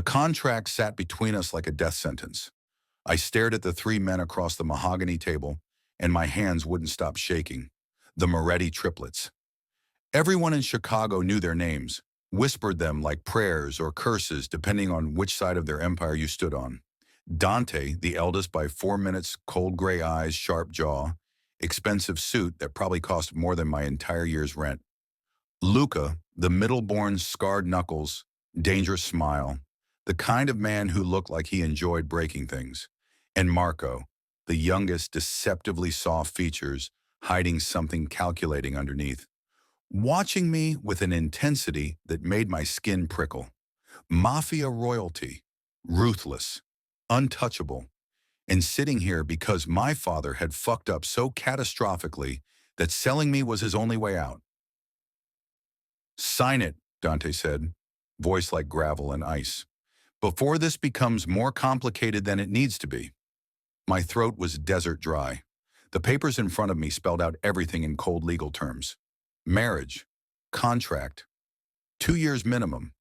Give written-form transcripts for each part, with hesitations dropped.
contract sat between us like a death sentence. I stared at the three men across the mahogany table, and my hands wouldn't stop shaking. The Moretti triplets. Everyone in Chicago knew their names, whispered them like prayers or curses depending on which side of their empire you stood on. Dante, the eldest by 4 minutes, cold gray eyes, sharp jaw, expensive suit that probably cost more than my entire year's rent. Luca, the middle-born, scarred knuckles, dangerous smile, the kind of man who looked like he enjoyed breaking things. And Marco, the youngest, deceptively soft features, hiding something calculating underneath, watching me with an intensity that made my skin prickle. Mafia royalty, ruthless, untouchable, and sitting here because my father had fucked up so catastrophically that selling me was his only way out. "Sign it," Dante said, voice like gravel and ice, "before this becomes more complicated than it needs to be." My throat was desert dry. The papers in front of me spelled out everything in cold legal terms. Marriage, contract, 2 years minimum,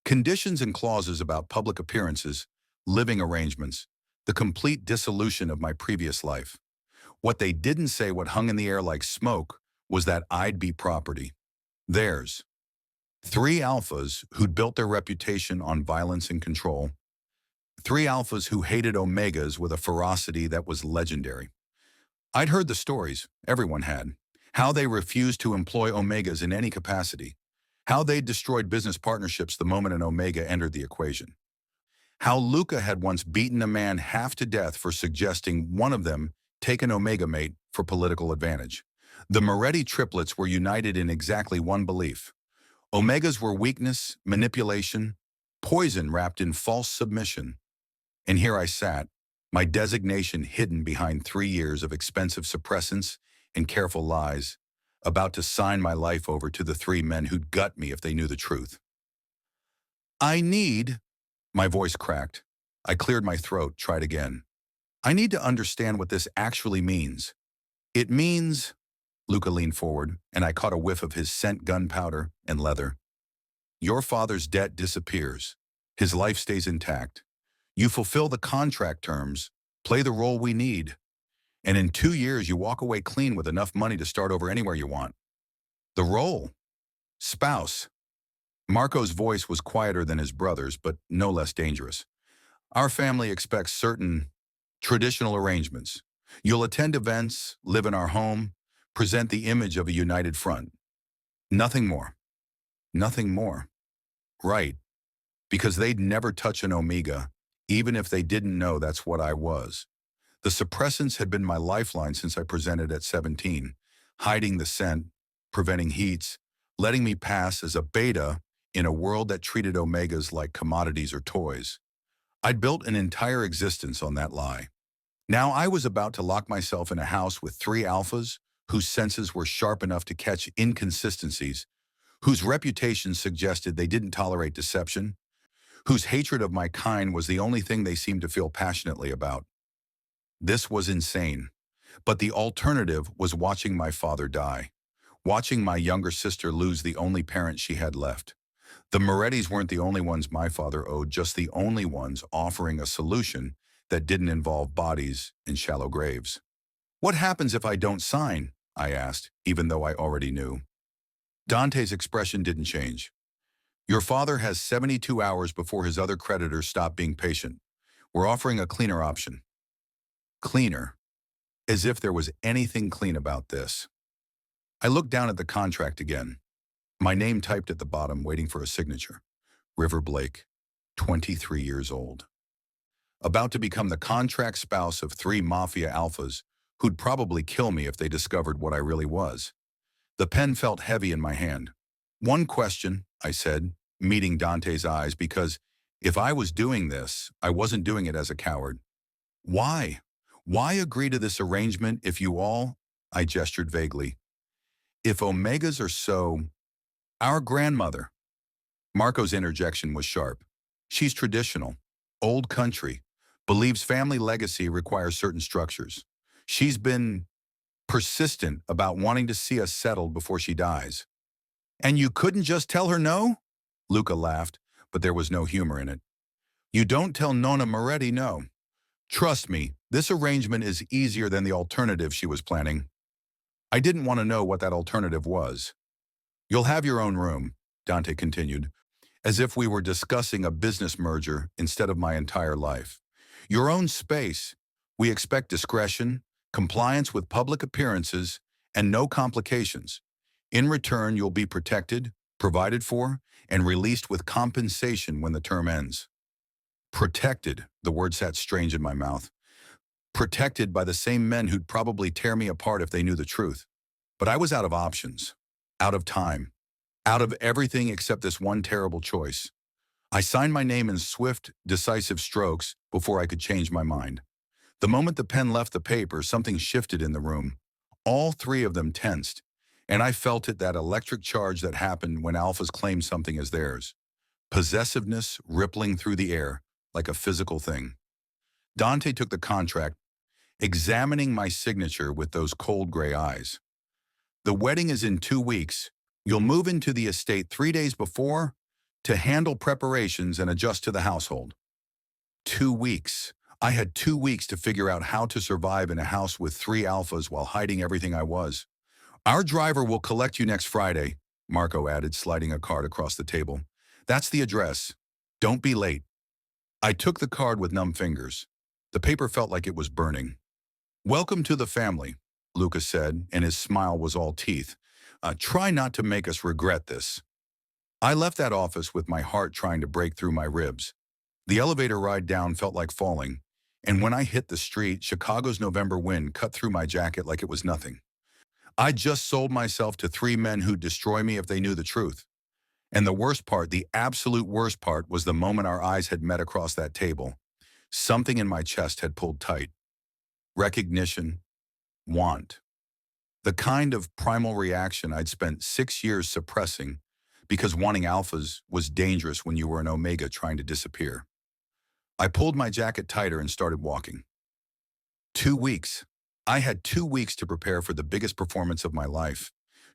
conditions and clauses about public appearances, living arrangements, the complete dissolution of my previous life. What they didn't say, what hung in the air like smoke, was that I'd be property. Theirs. Three alphas who'd built their reputation on violence and control. Three alphas who hated omegas with a ferocity that was legendary. I'd heard the stories, everyone had. How they refused to employ omegas in any capacity. How they destroyed business partnerships the moment an omega entered the equation. How Luca had once beaten a man half to death for suggesting one of them take an omega mate for political advantage. The Moretti triplets were united in exactly one belief. Omegas were weakness, manipulation, poison wrapped in false submission. And here I sat, my designation hidden behind 3 years of expensive suppressants and careful lies, about to sign my life over to the three men who'd gut me if they knew the truth. I need, my voice cracked. I cleared my throat, tried again. I need to understand what this actually means. It means, Luca leaned forward, and I caught a whiff of his scent gunpowder and leather. Your father's debt disappears. His life stays intact. You fulfill the contract terms, play the role we need, and in 2 years you walk away clean with enough money to start over anywhere you want. The role? Spouse. Marco's voice was quieter than his brother's, but no less dangerous. Our family expects certain traditional arrangements. You'll attend events, live in our home, present the image of a united front. Nothing more. Nothing more. Right. Because they'd never touch an omega, even if they didn't know that's what I was. The suppressants had been my lifeline since I presented at 17, hiding the scent, preventing heats, letting me pass as a beta in a world that treated omegas like commodities or toys. I'd built an entire existence on that lie. Now I was about to lock myself in a house with three alphas whose senses were sharp enough to catch inconsistencies, whose reputations suggested they didn't tolerate deception, whose hatred of my kind was the only thing they seemed to feel passionately about. This was insane, but the alternative was watching my father die, watching my younger sister lose the only parent she had left. The Morettis weren't the only ones my father owed, just the only ones offering a solution that didn't involve bodies and shallow graves. What happens if I don't sign? I asked, even though I already knew. Dante's expression didn't change. Your father has 72 hours before his other creditors stop being patient. We're offering a cleaner option. Cleaner. As if there was anything clean about this. I looked down at the contract again. My name typed at the bottom, waiting for a signature. River Blake, 23 years old. About to become the contract spouse of three Mafia alphas who'd probably kill me if they discovered what I really was. The pen felt heavy in my hand. One question, I said, meeting Dante's eyes, because if I was doing this, I wasn't doing it as a coward. Why? Why agree to this arrangement if you all, I gestured vaguely, if omegas are so, our grandmother. Marco's interjection was sharp. She's traditional, old country, believes family legacy requires certain structures. She's been persistent about wanting to see us settled before she dies. And you couldn't just tell her no? Luca laughed, but there was no humor in it. You don't tell Nona Moretti no. Trust me, this arrangement is easier than the alternative she was planning. I didn't want to know what that alternative was. You'll have your own room, Dante continued, as if we were discussing a business merger instead of my entire life. Your own space. We expect discretion, compliance with public appearances, and no complications. In return, you'll be protected, provided for, and released with compensation when the term ends. Protected, the word sat strange in my mouth. Protected by the same men who'd probably tear me apart if they knew the truth. But I was out of options, out of time, out of everything except this one terrible choice. I signed my name in swift, decisive strokes before I could change my mind. The moment the pen left the paper, something shifted in the room. All three of them tensed, and I felt it, that electric charge that happened when alphas claim something as theirs. Possessiveness rippling through the air like a physical thing. Dante took the contract, examining my signature with those cold gray eyes. The wedding is in 2 weeks. You'll move into the estate 3 days before to handle preparations and adjust to the household. 2 weeks. I had 2 weeks to figure out how to survive in a house with 3 alphas while hiding everything I was. Our driver will collect you next Friday, Marco added, sliding a card across the table. That's the address. Don't be late. I took the card with numb fingers. The paper felt like it was burning. Welcome to the family, Luca said, and his smile was all teeth. Try not to make us regret this. I left that office with my heart trying to break through my ribs. The elevator ride down felt like falling, and when I hit the street, Chicago's November wind cut through my jacket like it was nothing. I just sold myself to 3 men who'd destroy me if they knew the truth. And the worst part, the absolute worst part, was the moment our eyes had met across that table. Something in my chest had pulled tight. Recognition, want. The kind of primal reaction I'd spent 6 years suppressing because wanting alphas was dangerous when you were an omega trying to disappear. I pulled my jacket tighter and started walking. 2 weeks. I had 2 weeks to prepare for the biggest performance of my life.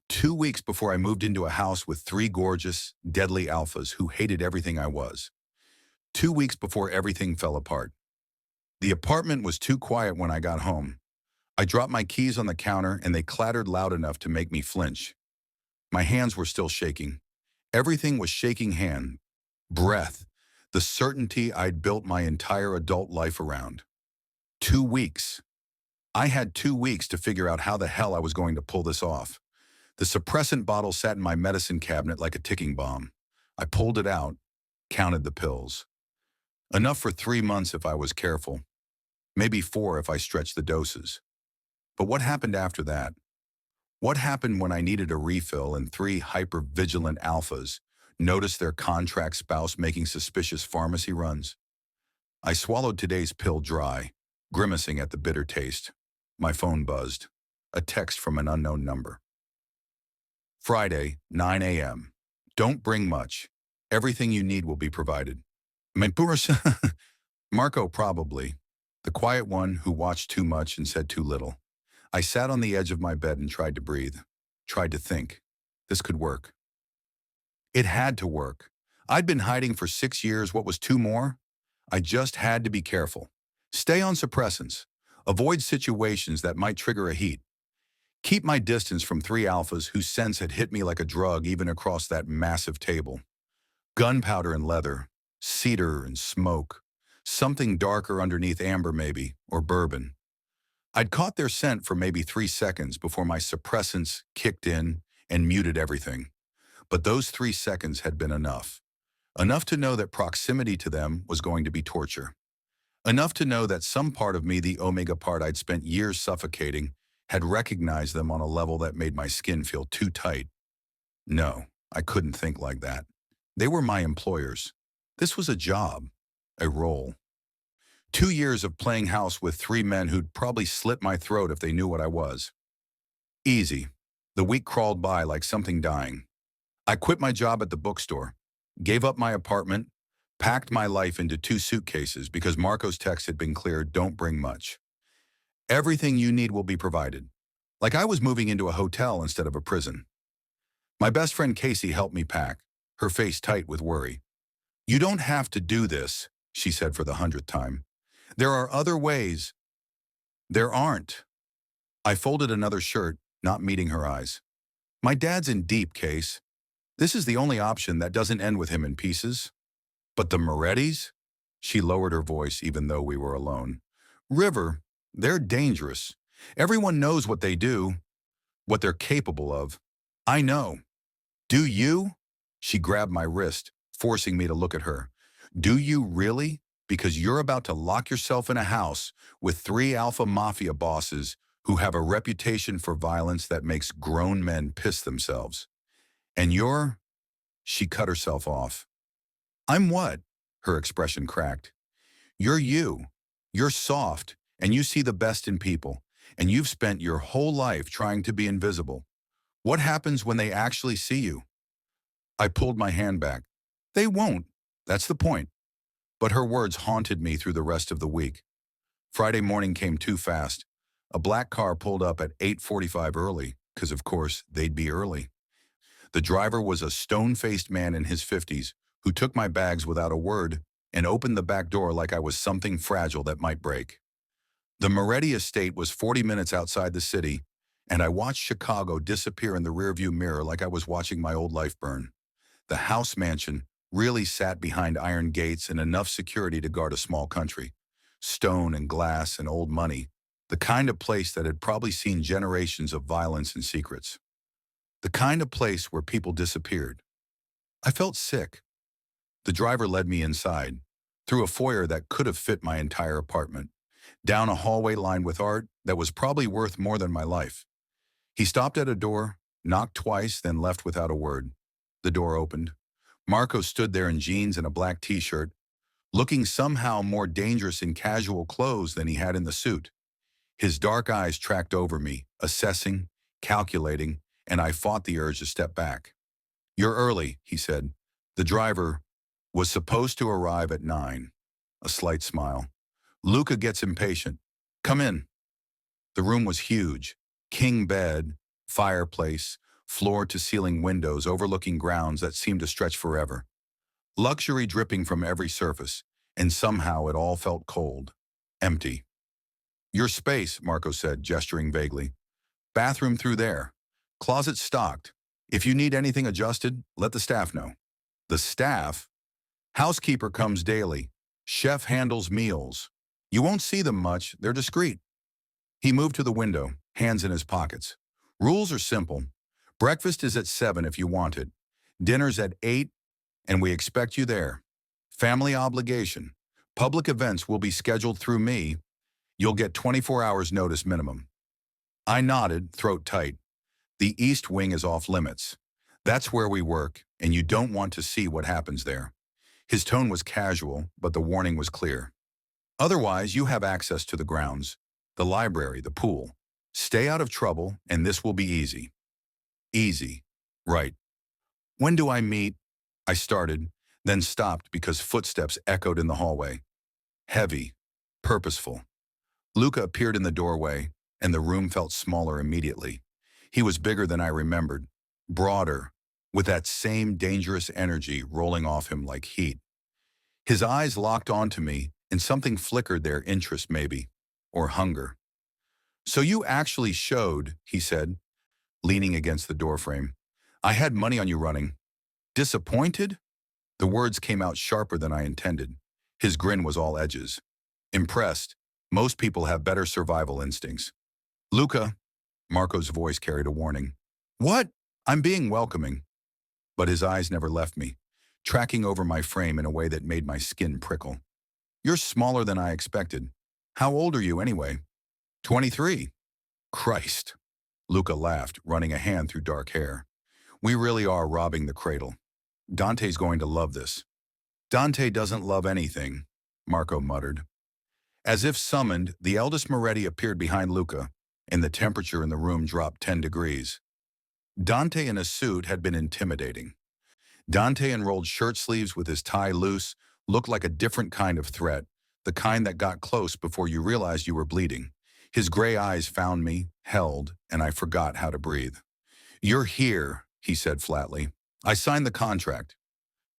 2 weeks before I moved into a house with 3 gorgeous, deadly alphas who hated everything I was. 2 weeks before everything fell apart. The apartment was too quiet when I got home. I dropped my keys on the counter and they clattered loud enough to make me flinch. My hands were still shaking. Everything was shaking hand, breath, the certainty I'd built my entire adult life around. 2 weeks. I had 2 weeks to figure out how the hell I was going to pull this off. The suppressant bottle sat in my medicine cabinet like a ticking bomb. I pulled it out, counted the pills. Enough for 3 months if I was careful. Maybe 4 if I stretched the doses. But what happened after that? What happened when I needed a refill and 3 hyper-vigilant alphas noticed their contract spouse making suspicious pharmacy runs? I swallowed today's pill dry, grimacing at the bitter taste. My phone buzzed. A text from an unknown number. Friday, 9 a.m. Don't bring much. Everything you need will be provided. Marco probably. The quiet one who watched too much and said too little. I sat on the edge of my bed and tried to breathe. Tried to think. This could work. It had to work. I'd been hiding for 6 years. What was 2 more? I just had to be careful. Stay on suppressants. Avoid situations that might trigger a heat. Keep my distance from 3 alphas whose scents had hit me like a drug even across that massive table. Gunpowder and leather, cedar and smoke, something darker underneath amber maybe, or bourbon. I'd caught their scent for maybe 3 seconds before my suppressants kicked in and muted everything. But those 3 seconds had been enough. Enough to know that proximity to them was going to be torture. Enough to know that some part of me, the omega part I'd spent years suffocating, had recognized them on a level that made my skin feel too tight. No, I couldn't think like that. They were my employers. This was a job, a role. 2 years of playing house with 3 men who'd probably slit my throat if they knew what I was. Easy. The week crawled by like something dying. I quit my job at the bookstore, gave up my apartment, packed my life into 2 suitcases because Marco's text had been clear, don't bring much. Everything you need will be provided. Like I was moving into a hotel instead of a prison. My best friend Casey helped me pack, her face tight with worry. You don't have to do this, she said for the 100th time. There are other ways. There aren't. I folded another shirt, not meeting her eyes. My dad's in deep, Case. This is the only option that doesn't end with him in pieces. But the Morettis? She lowered her voice even though we were alone. River, they're dangerous. Everyone knows what they do, what they're capable of. I know. Do you? She grabbed my wrist, forcing me to look at her. Do you really? Because you're about to lock yourself in a house with 3 alpha mafia bosses who have a reputation for violence that makes grown men piss themselves. And you're... She cut herself off. I'm what? Her expression cracked. You're you. You're soft, and you see the best in people, and you've spent your whole life trying to be invisible. What happens when they actually see you? I pulled my hand back. They won't. That's the point. But her words haunted me through the rest of the week. Friday morning came too fast. A black car pulled up at 8:45 early, because of course they'd be early. The driver was a stone-faced man in his 50s who took my bags without a word and opened the back door like I was something fragile that might break. The Moretti estate was 40 minutes outside the city, and I watched Chicago disappear in the rearview mirror like I was watching my old life burn. The house mansion really sat behind iron gates and enough security to guard a small country. Stone and glass and old money, the kind of place that had probably seen generations of violence and secrets. The kind of place where people disappeared. I felt sick. The driver led me inside, through a foyer that could have fit my entire apartment, down a hallway lined with art that was probably worth more than my life. He stopped at a door, knocked twice, then left without a word. The door opened. Marco stood there in jeans and a black t-shirt, looking somehow more dangerous in casual clothes than he had in the suit. His dark eyes tracked over me, assessing, calculating, and I fought the urge to step back. You're early, he said. The driver was supposed to arrive at 9. A slight smile. Luca gets impatient. Come in. The room was huge. King bed, fireplace, floor-to-ceiling windows overlooking grounds that seemed to stretch forever. Luxury dripping from every surface, and somehow it all felt cold. Empty. Your space, Marco said, gesturing vaguely. Bathroom through there. Closet stocked. If you need anything adjusted, let the staff know. The staff? Housekeeper comes daily. Chef handles meals. You won't see them much, they're discreet. He moved to the window, hands in his pockets. Rules are simple. Breakfast is at 7 if you want it. Dinner's at 8, and we expect you there. Family obligation. Public events will be scheduled through me. You'll get 24 hours notice minimum. I nodded, throat tight. The East Wing is off limits. That's where we work, and you don't want to see what happens there. His tone was casual, but the warning was clear. Otherwise, you have access to the grounds, the library, the pool. Stay out of trouble, and this will be easy. Easy. Right. When do I meet? I started, then stopped because footsteps echoed in the hallway. Heavy. Purposeful. Luca appeared in the doorway, and the room felt smaller immediately. He was bigger than I remembered, broader, with that same dangerous energy rolling off him like heat. His eyes locked onto me, and something flickered there, interest maybe, or hunger. So you actually showed, he said, leaning against the doorframe. I had money on you running. Disappointed? The words came out sharper than I intended. His grin was all edges. Impressed. Most people have better survival instincts. Luca, Marco's voice carried a warning. What? I'm being welcoming. But his eyes never left me, tracking over my frame in a way that made my skin prickle. You're smaller than I expected. How old are you anyway? 23. Christ. Luca laughed, running a hand through dark hair. We really are robbing the cradle. Dante's going to love this. Dante doesn't love anything, Marco muttered. As if summoned, the eldest Moretti appeared behind Luca, and the temperature in the room dropped 10 degrees. Dante in a suit had been intimidating. Dante in rolled shirt sleeves with his tie loose looked like a different kind of threat, the kind that got close before you realized you were bleeding. His gray eyes found me, held, and I forgot how to breathe. You're here, he said flatly. I signed the contract.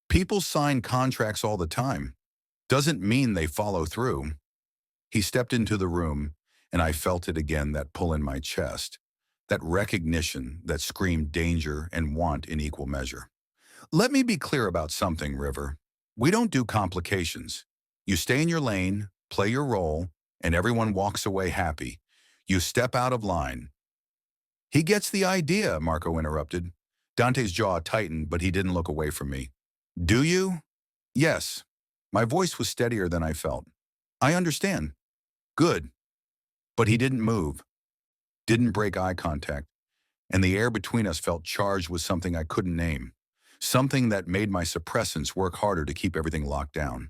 People sign contracts all the time. doesn't mean they follow through. He stepped into the room, and I felt it again, that pull in my chest, that recognition that screamed danger and want in equal measure. Let me be clear about something, River. We don't do complications. You stay in your lane, play your role, and everyone walks away happy. You step out of line. He gets the idea, Marco interrupted. Dante's jaw tightened, but he didn't look away from me. Do you? Yes. My voice was steadier than I felt. I understand. Good. But he didn't move, didn't break eye contact, and the air between us felt charged with something I couldn't name, something that made my suppressants work harder to keep everything locked down.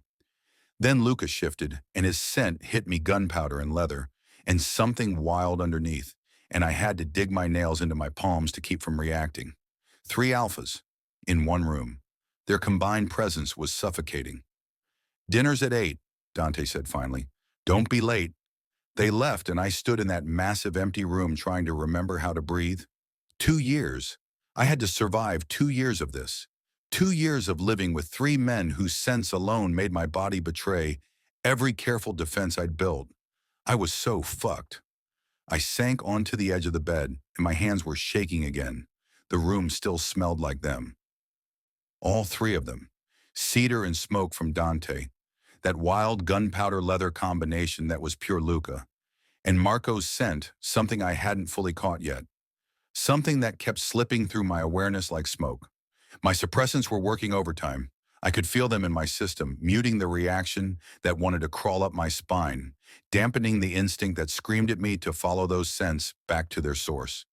Then Luca shifted, and his scent hit me gunpowder and leather, and something wild underneath, and I had to dig my nails into my palms to keep from reacting. 3 alphas, in one room. Their combined presence was suffocating. Dinner's at 8, Dante said finally. Don't be late. They left, and I stood in that massive empty room trying to remember how to breathe. 2 years. I had to survive 2 years of this. 2 years of living with 3 men whose sense alone made my body betray every careful defense I'd built. I was so fucked. I sank onto the edge of the bed, and my hands were shaking again. The room still smelled like them. All 3 of them. Cedar and smoke from Dante. That wild gunpowder leather combination that was pure Luca. And Marco's scent, something I hadn't fully caught yet. Something that kept slipping through my awareness like smoke. My suppressants were working overtime. I could feel them in my system, muting the reaction that wanted to crawl up my spine, dampening the instinct that screamed at me to follow those scents back to their source.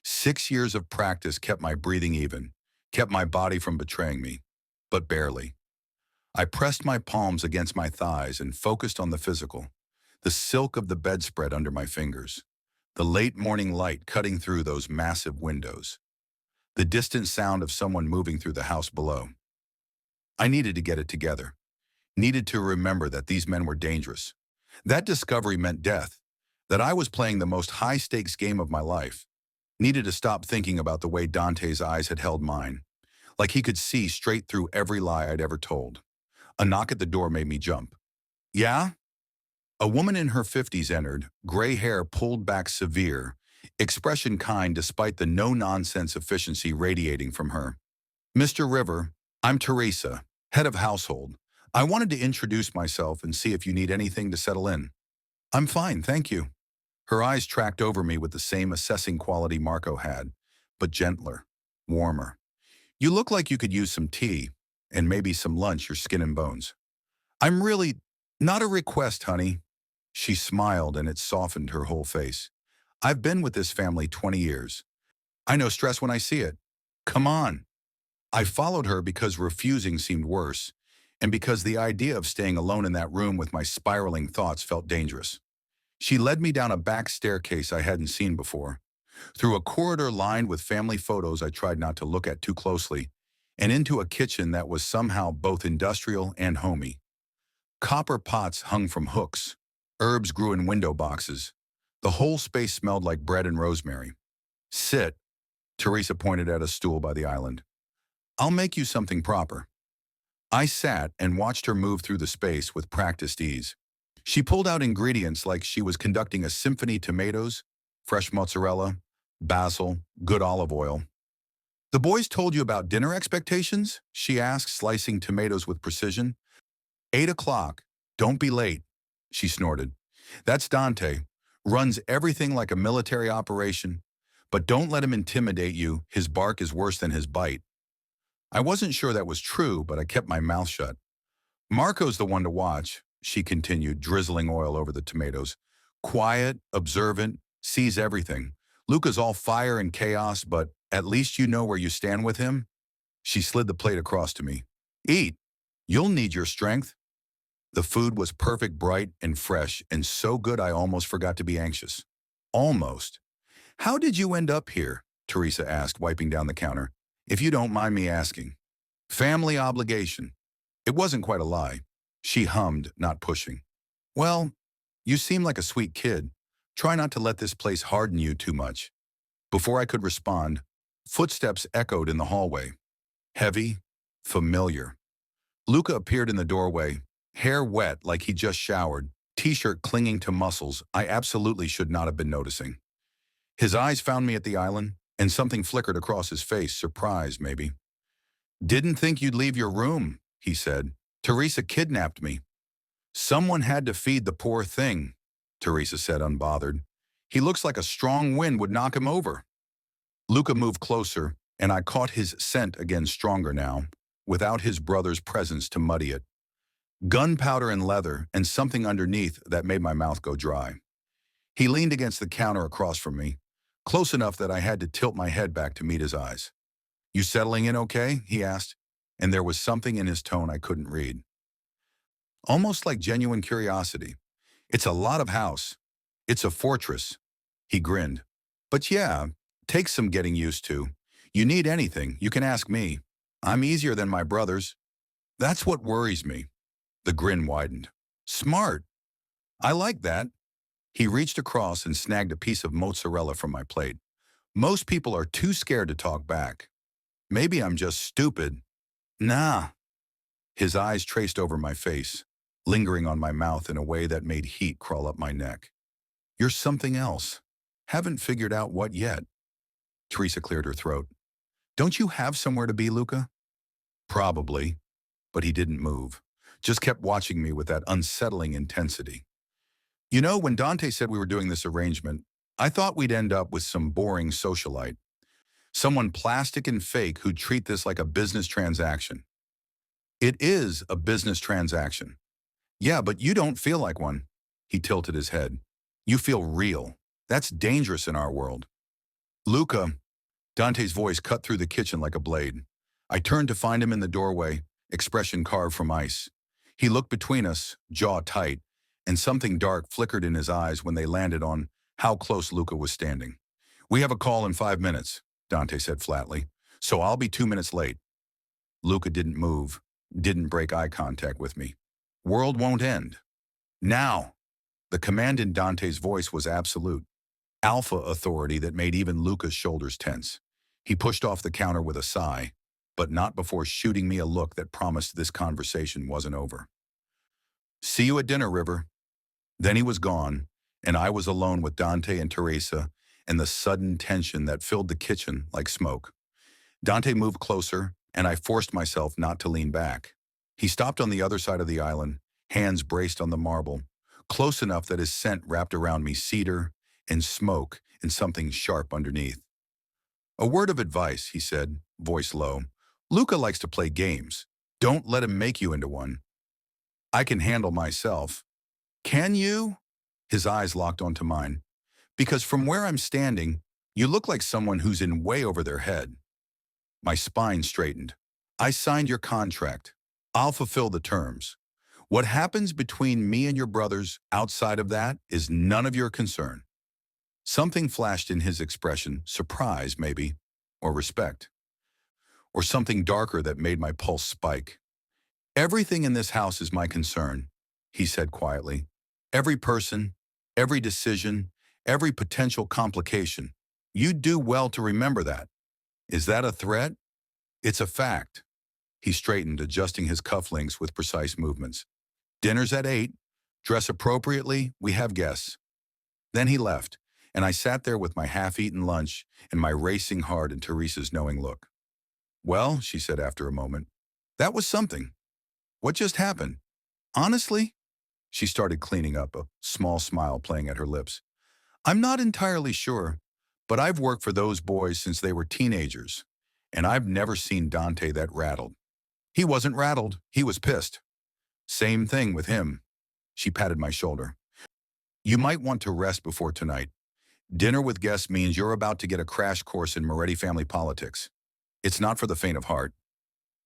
6 years of practice kept my breathing even, kept my body from betraying me, but barely. I pressed my palms against my thighs and focused on the physical, the silk of the bedspread under my fingers, the late morning light cutting through those massive windows, the distant sound of someone moving through the house below. I needed to get it together, needed to remember that these men were dangerous. That discovery meant death, that I was playing the most high-stakes game of my life. Needed to stop thinking about the way Dante's eyes had held mine, like he could see straight through every lie I'd ever told. A knock at the door made me jump. Yeah? A woman in her 50s entered, gray hair pulled back severe, expression kind despite the no-nonsense efficiency radiating from her. Mr. River, I'm Teresa, head of household. I wanted to introduce myself and see if you need anything to settle in. I'm fine, thank you. Her eyes tracked over me with the same assessing quality Marco had, but gentler, warmer. You look like you could use some tea, and maybe some lunch, your skin and bones. I'm really not a request, honey. She smiled, and it softened her whole face. I've been with this family 20 years. I know stress when I see it. Come on. I followed her because refusing seemed worse, and because the idea of staying alone in that room with my spiraling thoughts felt dangerous. She led me down a back staircase I hadn't seen before, through a corridor lined with family photos I tried not to look at too closely, and into a kitchen that was somehow both industrial and homey. Copper pots hung from hooks. Herbs grew in window boxes. The whole space smelled like bread and rosemary. Sit, Teresa pointed at a stool by the island. I'll make you something proper. I sat and watched her move through the space with practiced ease. She pulled out ingredients like she was conducting a symphony: tomatoes, fresh mozzarella, basil, good olive oil. The boys told you about dinner expectations? She asked, slicing tomatoes with precision. 8 o'clock. Don't be late, she snorted. That's Dante. Runs everything like a military operation. But don't let him intimidate you. His bark is worse than his bite. I wasn't sure that was true, but I kept my mouth shut. Marco's the one to watch, she continued, drizzling oil over the tomatoes. Quiet, observant, sees everything. Luca's all fire and chaos, but at least you know where you stand with him. She slid the plate across to me. Eat. You'll need your strength. The food was perfect, bright, and fresh, and so good I almost forgot to be anxious. Almost. How did you end up here? Teresa asked, wiping down the counter. If you don't mind me asking. Family obligation. It wasn't quite a lie. She hummed, not pushing. Well, you seem like a sweet kid. Try not to let this place harden you too much. Before I could respond, footsteps echoed in the hallway. Heavy, familiar. Luca appeared in the doorway, Hair wet like he just showered, t-shirt clinging to muscles I absolutely should not have been noticing. His eyes found me at the island, and something flickered across his face, surprise maybe. "Didn't think you'd leave your room," he said. "Teresa kidnapped me." "Someone had to feed the poor thing," Teresa said, unbothered. "He looks like a strong wind would knock him over." Luca moved closer, and I caught his scent again, stronger now, without his brother's presence to muddy it. Gunpowder and leather, and something underneath that made my mouth go dry. He leaned against the counter across from me, close enough that I had to tilt my head back to meet his eyes. "You settling in okay?" he asked, and there was something in his tone I couldn't read. Almost like genuine curiosity. "It's a lot of house. It's a fortress." He grinned. "But yeah, takes some getting used to. You need anything, you can ask me. I'm easier than my brothers." "That's what worries me." The grin widened. "Smart. I like that." He reached across and snagged a piece of mozzarella from my plate. "Most people are too scared to talk back. Maybe I'm just stupid." "Nah." His eyes traced over my face, lingering on my mouth in a way that made heat crawl up my neck. "You're something else. Haven't figured out what yet." Teresa cleared her throat. "Don't you have somewhere to be, Luca?" "Probably." But he didn't move, just kept watching me with that unsettling intensity. "You know, when Dante said we were doing this arrangement, I thought we'd end up with some boring socialite. Someone plastic and fake who'd treat this like a business transaction." "It is a business transaction." "Yeah, but you don't feel like one." He tilted his head. "You feel real. That's dangerous in our world." "Luca," Dante's voice cut through the kitchen like a blade. I turned to find him in the doorway, expression carved from ice. He looked between us, jaw tight, and something dark flickered in his eyes when they landed on how close Luca was standing. "We have a call in 5 minutes, Dante said flatly, "so I'll be 2 minutes late." Luca didn't move, didn't break eye contact with me. "World won't end. Now." The command in Dante's voice was absolute. Alpha authority that made even Luca's shoulders tense. He pushed off the counter with a sigh, but not before shooting me a look that promised this conversation wasn't over. "See you at dinner, River." Then he was gone, and I was alone with Dante and Teresa and the sudden tension that filled the kitchen like smoke. Dante moved closer, and I forced myself not to lean back. He stopped on the other side of the island, hands braced on the marble, close enough that his scent wrapped around me cedar and smoke and something sharp underneath. "A word of advice," he said, voice low. "Luca likes to play games. Don't let him make you into one." "I can handle myself." "Can you?" His eyes locked onto mine. "Because from where I'm standing, you look like someone who's in way over their head." My spine straightened. "I signed your contract. I'll fulfill the terms. What happens between me and your brothers outside of that is none of your concern." Something flashed in his expression, surprise maybe, or respect, or something darker that made my pulse spike. "Everything in this house is my concern," he said quietly. "Every person, every decision, every potential complication. You'd do well to remember that." "Is that a threat?" "It's a fact." He straightened, adjusting his cufflinks with precise movements. "Dinner's at 8. Dress appropriately, we have guests." Then he left, and I sat there with my half-eaten lunch and my racing heart and Teresa's knowing look. "Well," she said after a moment, "that was something. What just happened?" "Honestly," she started cleaning up, a small smile playing at her lips, "I'm not entirely sure, but I've worked for those boys since they were teenagers, and I've never seen Dante that rattled. He wasn't rattled, he was pissed. Same thing with him." She patted my shoulder. "You might want to rest before tonight. Dinner with guests means you're about to get a crash course in Moretti family politics. It's not for the faint of heart."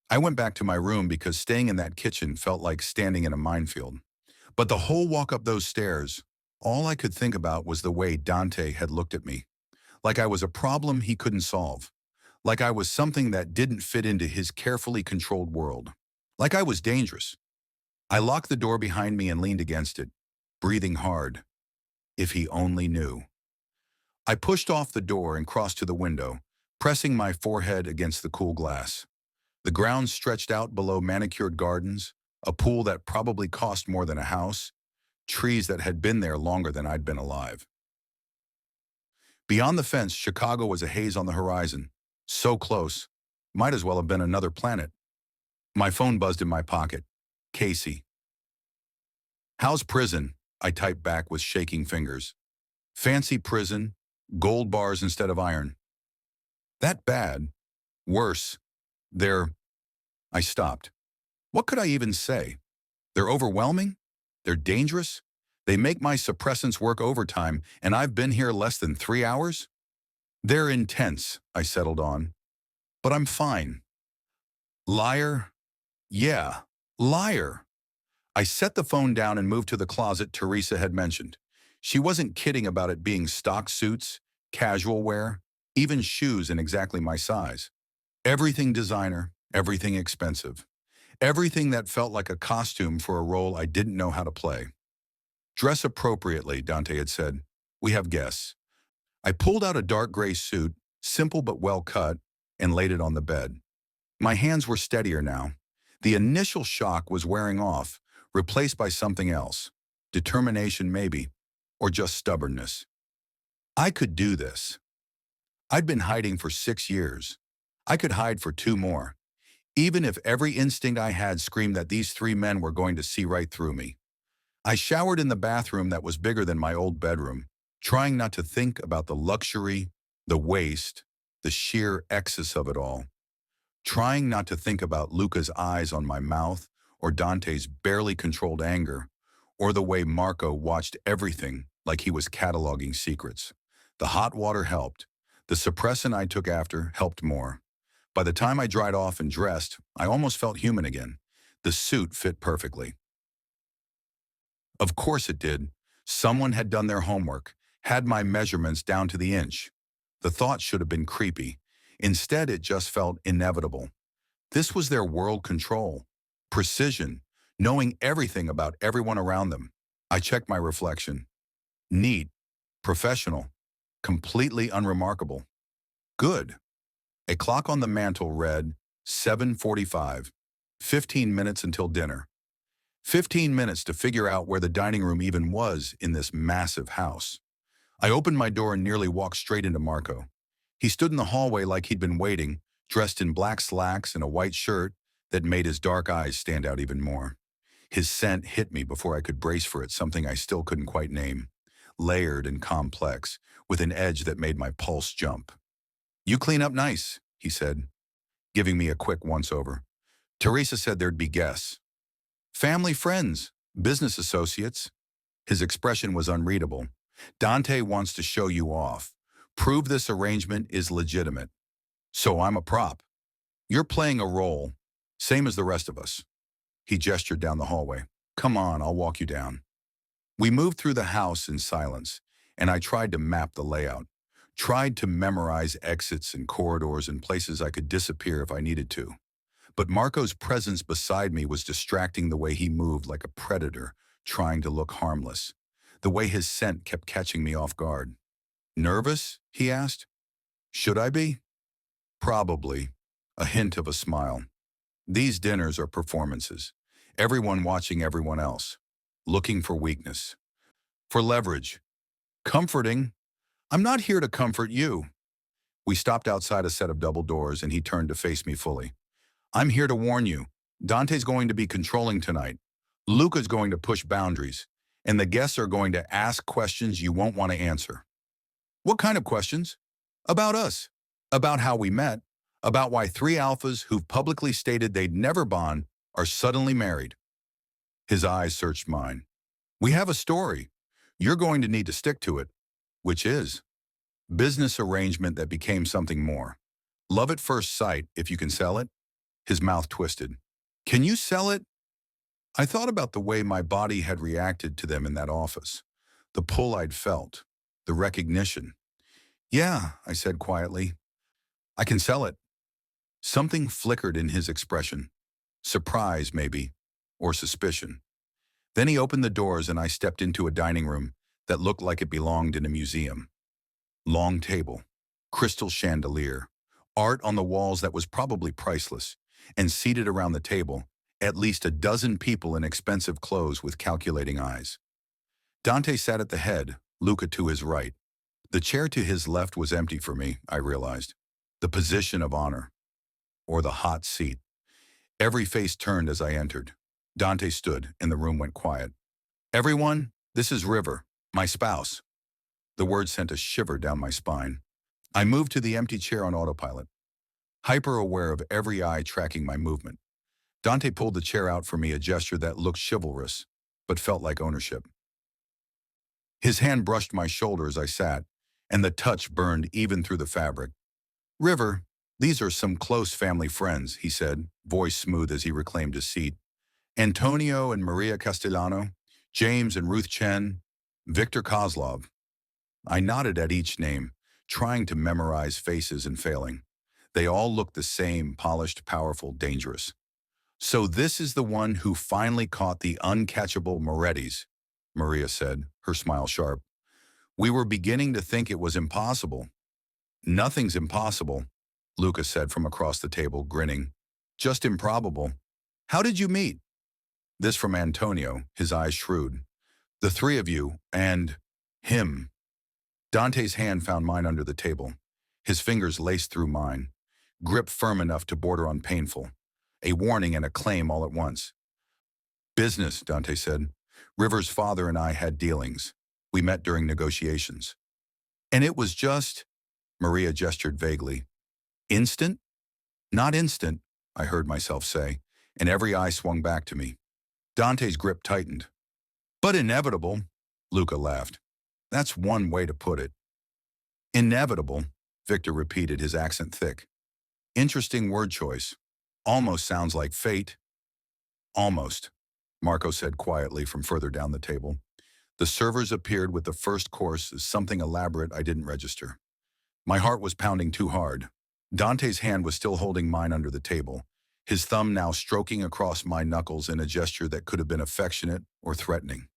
I went back to my room because staying in that kitchen felt like standing in a minefield. But the whole walk up those stairs, all I could think about was the way Dante had looked at me. Like I was a problem he couldn't solve. Like I was something that didn't fit into his carefully controlled world. Like I was dangerous. I locked the door behind me and leaned against it, breathing hard. If he only knew. I pushed off the door and crossed to the window, pressing my forehead against the cool glass. The ground stretched out below manicured gardens, A pool that probably cost more than a house, trees that had been there longer than I'd been alive. Beyond the fence, Chicago was a haze on the horizon. So close, might as well have been another planet. My phone buzzed in my pocket. Casey. How's prison? I typed back with shaking fingers. Fancy prison, gold bars instead of iron. That bad? Worse. They're... I stopped. What could I even say? They're overwhelming? They're dangerous? They make my suppressants work overtime, and I've been here less than 3 hours? They're intense, I settled on. But I'm fine. Liar? Yeah, liar. I set the phone down and moved to the closet Teresa had mentioned. She wasn't kidding about it being stock suits, casual wear, even shoes in exactly my size. Everything designer, everything expensive. Everything that felt like a costume for a role I didn't know how to play. Dress appropriately, Dante had said. We have guests. I pulled out a dark gray suit, simple but well cut, and laid it on the bed. My hands were steadier now. The initial shock was wearing off, replaced by something else. Determination maybe, or just stubbornness. I could do this. I'd been hiding for 6 years. I could hide for 2 more. Even if every instinct I had screamed that these 3 men were going to see right through me. I showered in the bathroom that was bigger than my old bedroom, trying not to think about the luxury, the waste, the sheer excess of it all. Trying not to think about Luca's eyes on my mouth, or Dante's barely controlled anger, or the way Marco watched everything like he was cataloging secrets. The hot water helped. The suppressant I took after helped more. By the time I dried off and dressed, I almost felt human again. The suit fit perfectly. Of course it did. Someone had done their homework, had my measurements down to the inch. The thought should have been creepy. Instead, it just felt inevitable. This was their world control. Precision. Knowing everything about everyone around them. I checked my reflection. Neat. Professional. Completely unremarkable. Good. A clock on the mantel read 7:45. 15 minutes until dinner. 15 minutes to figure out where the dining room even was in this massive house. I opened my door and nearly walked straight into Marco. He stood in the hallway like he'd been waiting, dressed in black slacks and a white shirt that made his dark eyes stand out even more. His scent hit me before I could brace for it, something I still couldn't quite name. Layered and complex, with an edge that made my pulse jump. You clean up nice, he said, giving me a quick once-over. Teresa said there'd be guests. Family, friends, business associates. His expression was unreadable. Dante wants to show you off. Prove this arrangement is legitimate. So I'm a prop. You're playing a role, same as the rest of us. He gestured down the hallway. Come on, I'll walk you down. We moved through the house in silence, and I tried to map the layout. Tried to memorize exits and corridors and places I could disappear if I needed to. But Marco's presence beside me was distracting, the way he moved like a predator, trying to look harmless. The way his scent kept catching me off guard. Nervous? He asked. Should I be? Probably. A hint of a smile. These dinners are performances. Everyone watching everyone else. Looking for weakness. For leverage. Comforting. I'm not here to comfort you. We stopped outside a set of double doors and he turned to face me fully. I'm here to warn you. Dante's going to be controlling tonight. Luca's going to push boundaries. And the guests are going to ask questions you won't want to answer. What kind of questions? About us. About how we met. About why 3 alphas who've publicly stated they'd never bond are suddenly married. His eyes searched mine. We have a story. You're going to need to stick to it. Which is? Business arrangement that became something more. Love at first sight if you can sell it. His mouth twisted. Can you sell it? I thought about the way my body had reacted to them in that office. The pull I'd felt. The recognition. Yeah, I said quietly. I can sell it. Something flickered in his expression. Surprise, maybe. Or suspicion. Then he opened the doors and I stepped into a dining room that looked like it belonged in a museum. Long table. Crystal chandelier. Art on the walls that was probably priceless. And seated around the table, At least a dozen people in expensive clothes with calculating eyes. Dante sat at the head, Luca to his right. The chair to his left was empty for me, I realized. The position of honor, or the hot seat. Every face turned as I entered. Dante stood, and the room went quiet. "Everyone, this is River, my spouse." The word sent a shiver down my spine. I moved to the empty chair on autopilot, hyper-aware of every eye tracking my movement. Dante pulled the chair out for me, a gesture that looked chivalrous, but felt like ownership. His hand brushed my shoulder as I sat, and the touch burned even through the fabric. "River, these are some close family friends," he said, voice smooth as he reclaimed his seat. "Antonio and Maria Castellano, James and Ruth Chen, Victor Kozlov." I nodded at each name, trying to memorize faces and failing. They all looked the same, polished, powerful, dangerous. "So this is the one who finally caught the uncatchable Morettis," Maria said, her smile sharp. "We were beginning to think it was impossible." "Nothing's impossible," Luca said from across the table, grinning. "Just improbable. How did you meet?" This from Antonio, his eyes shrewd. "The three of you, and him." Dante's hand found mine under the table. His fingers laced through mine, grip firm enough to border on painful. A warning and a claim all at once. "Business," Dante said. "River's father and I had dealings. We met during negotiations." "And it was just," Maria gestured vaguely. "Instant?" "Not instant," I heard myself say, and every eye swung back to me. Dante's grip tightened. "But inevitable," Luca laughed. "That's one way to put it." "Inevitable," Victor repeated, his accent thick. "Interesting word choice. Almost sounds like fate." "Almost," Marco said quietly from further down the table. The servers appeared with the first course as something elaborate I didn't register. My heart was pounding too hard. Dante's hand was still holding mine under the table, his thumb now stroking across my knuckles in a gesture that could have been affectionate or threatening.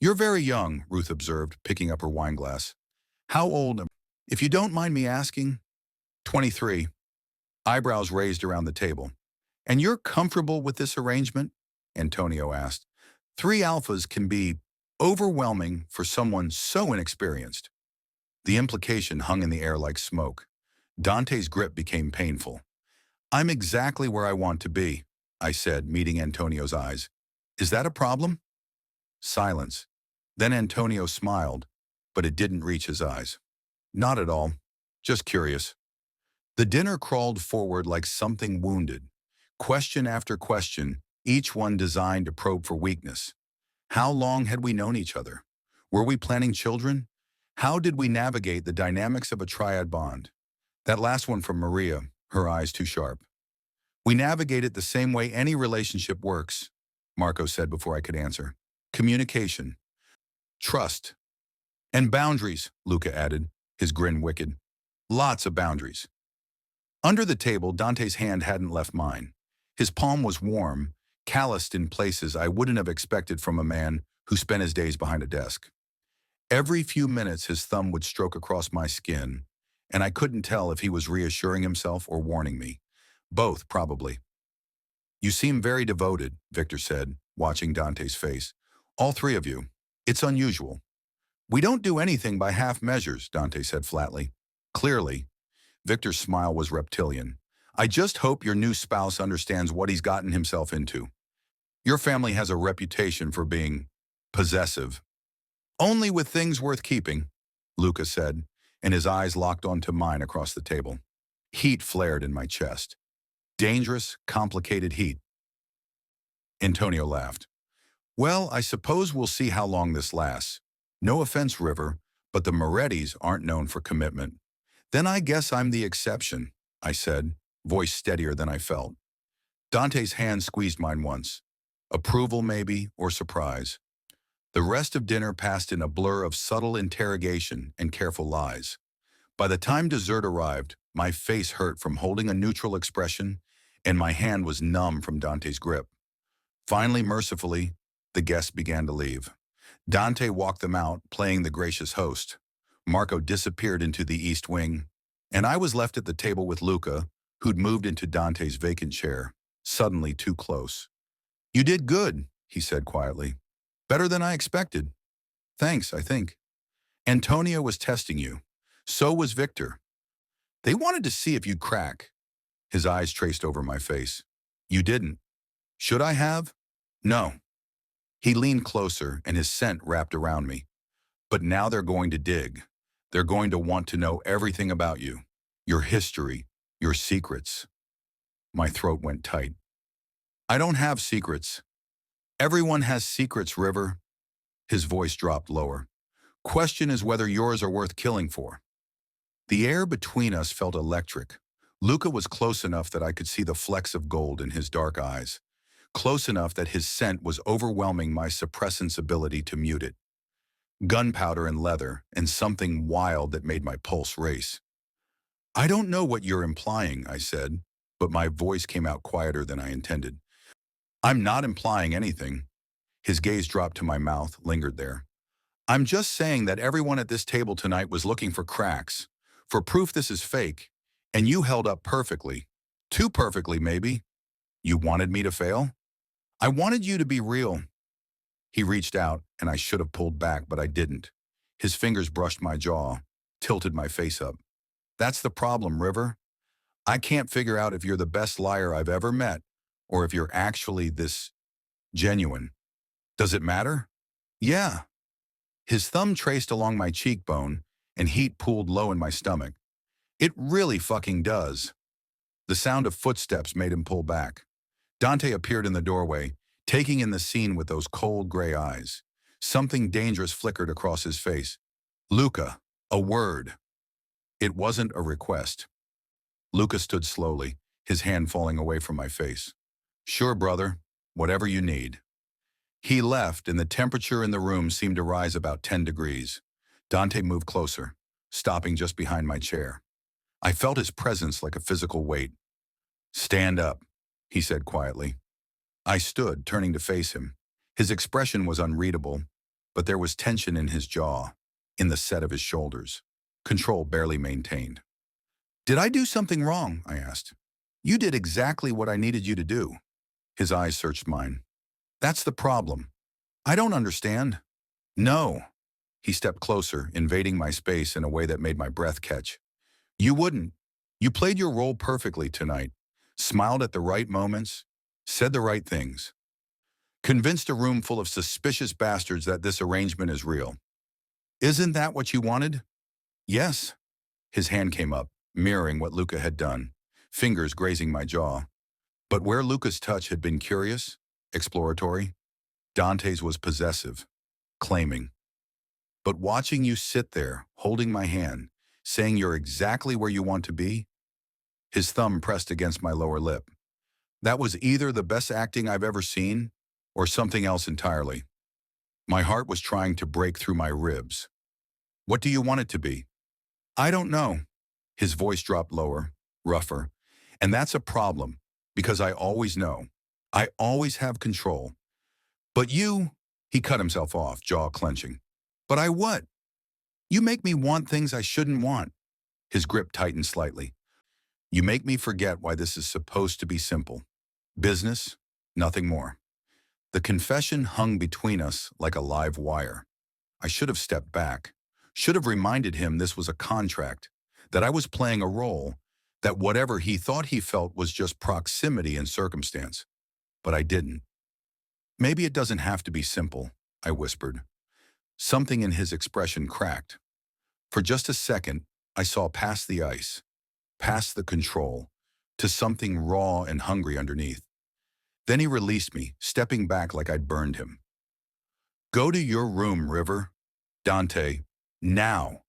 "You're very young," Ruth observed, picking up her wineglass. "How old am I, if you don't mind me asking?" 23. Eyebrows raised around the table. "And you're comfortable with this arrangement?" Antonio asked. "Three alphas can be overwhelming for someone so inexperienced." The implication hung in the air like smoke. Dante's grip became painful. "I'm exactly where I want to be," I said, meeting Antonio's eyes. "Is that a problem?" Silence. Then Antonio smiled, but it didn't reach his eyes. "Not at all. Just curious." The dinner crawled forward like something wounded. Question after question, each one designed to probe for weakness. How long had we known each other? Were we planning children? How did we navigate the dynamics of a triad bond? That last one from Maria, her eyes too sharp. "We navigate it the same way any relationship works," Marco said before I could answer. "Communication, trust, and boundaries," Luca added, his grin wicked. "Lots of boundaries." Under the table, Dante's hand hadn't left mine. His palm was warm, calloused in places I wouldn't have expected from a man who spent his days behind a desk. Every few minutes, his thumb would stroke across my skin, and I couldn't tell if he was reassuring himself or warning me. Both, probably. "You seem very devoted," Victor said, watching Dante's face. "All three of you. It's unusual." "We don't do anything by half measures," Dante said flatly. "Clearly." Victor's smile was reptilian. "I just hope your new spouse understands what he's gotten himself into. Your family has a reputation for being possessive." "Only with things worth keeping," Luca said, and his eyes locked onto mine across the table. Heat flared in my chest. Dangerous, complicated heat. Antonio laughed. "Well, I suppose we'll see how long this lasts. No offense, River, but the Morettis aren't known for commitment." "Then I guess I'm the exception," I said, voice steadier than I felt. Dante's hand squeezed mine once. Approval, maybe, or surprise. The rest of dinner passed in a blur of subtle interrogation and careful lies. By the time dessert arrived, my face hurt from holding a neutral expression, and my hand was numb from Dante's grip. Finally, mercifully, the guests began to leave. Dante walked them out, playing the gracious host. Marco disappeared into the east wing, and I was left at the table with Luca, who'd moved into Dante's vacant chair, suddenly too close. You did good, he said quietly. Better than I expected. Thanks, I think. Antonio was testing you. So was Victor. They wanted to see if you'd crack. His eyes traced over my face. You didn't. Should I have? No. He leaned closer and his scent wrapped around me. But now they're going to dig. They're going to want to know everything about you. Your history, your secrets. My throat went tight. I don't have secrets. Everyone has secrets, River. His voice dropped lower. Question is whether yours are worth killing for. The air between us felt electric. Luca was close enough that I could see the flecks of gold in his dark eyes. Close enough that his scent was overwhelming my suppressant's ability to mute it. Gunpowder and leather, and something wild that made my pulse race. I don't know what you're implying, I said, but my voice came out quieter than I intended. I'm not implying anything. His gaze dropped to my mouth, lingered there. I'm just saying that everyone at this table tonight was looking for cracks, for proof this is fake, and you held up perfectly. Too perfectly, maybe. You wanted me to fail? I wanted you to be real. He reached out, and I should have pulled back, but I didn't. His fingers brushed my jaw, tilted my face up. That's the problem, River. I can't figure out if you're the best liar I've ever met, or if you're actually this genuine. Does it matter? Yeah. His thumb traced along my cheekbone, and heat pooled low in my stomach. It really fucking does. The sound of footsteps made him pull back. Dante appeared in the doorway, taking in the scene with those cold gray eyes. Something dangerous flickered across his face. Luca, a word. It wasn't a request. Luca stood slowly, his hand falling away from my face. Sure, brother, whatever you need. He left, and the temperature in the room seemed to rise about 10 degrees. Dante moved closer, stopping just behind my chair. I felt his presence like a physical weight. Stand up, he said quietly. I stood, turning to face him. His expression was unreadable, but there was tension in his jaw, in the set of his shoulders. Control barely maintained. Did I do something wrong? I asked. You did exactly what I needed you to do. His eyes searched mine. That's the problem. I don't understand. No. He stepped closer, invading my space in a way that made my breath catch. You wouldn't. You played your role perfectly tonight. Smiled at the right moments, said the right things. Convinced a room full of suspicious bastards that this arrangement is real. Isn't that what you wanted? Yes. His hand came up, mirroring what Luca had done, fingers grazing my jaw. But where Luca's touch had been curious, exploratory, Dante's was possessive, claiming. But watching you sit there, holding my hand, saying you're exactly where you want to be, his thumb pressed against my lower lip. That was either the best acting I've ever seen or something else entirely. My heart was trying to break through my ribs. What do you want it to be? I don't know. His voice dropped lower, rougher. And that's a problem, because I always know. I always have control. But you, he cut himself off, jaw clenching. But I what? You make me want things I shouldn't want. His grip tightened slightly. You make me forget why this is supposed to be simple. Business, nothing more. The confession hung between us like a live wire. I should have stepped back, should have reminded him this was a contract, that I was playing a role, that whatever he thought he felt was just proximity and circumstance. But I didn't. Maybe it doesn't have to be simple, I whispered. Something in his expression cracked. For just a second, I saw past the ice, past the control, to something raw and hungry underneath. Then he released me, stepping back like I'd burned him. Go to your room, River. Dante, now.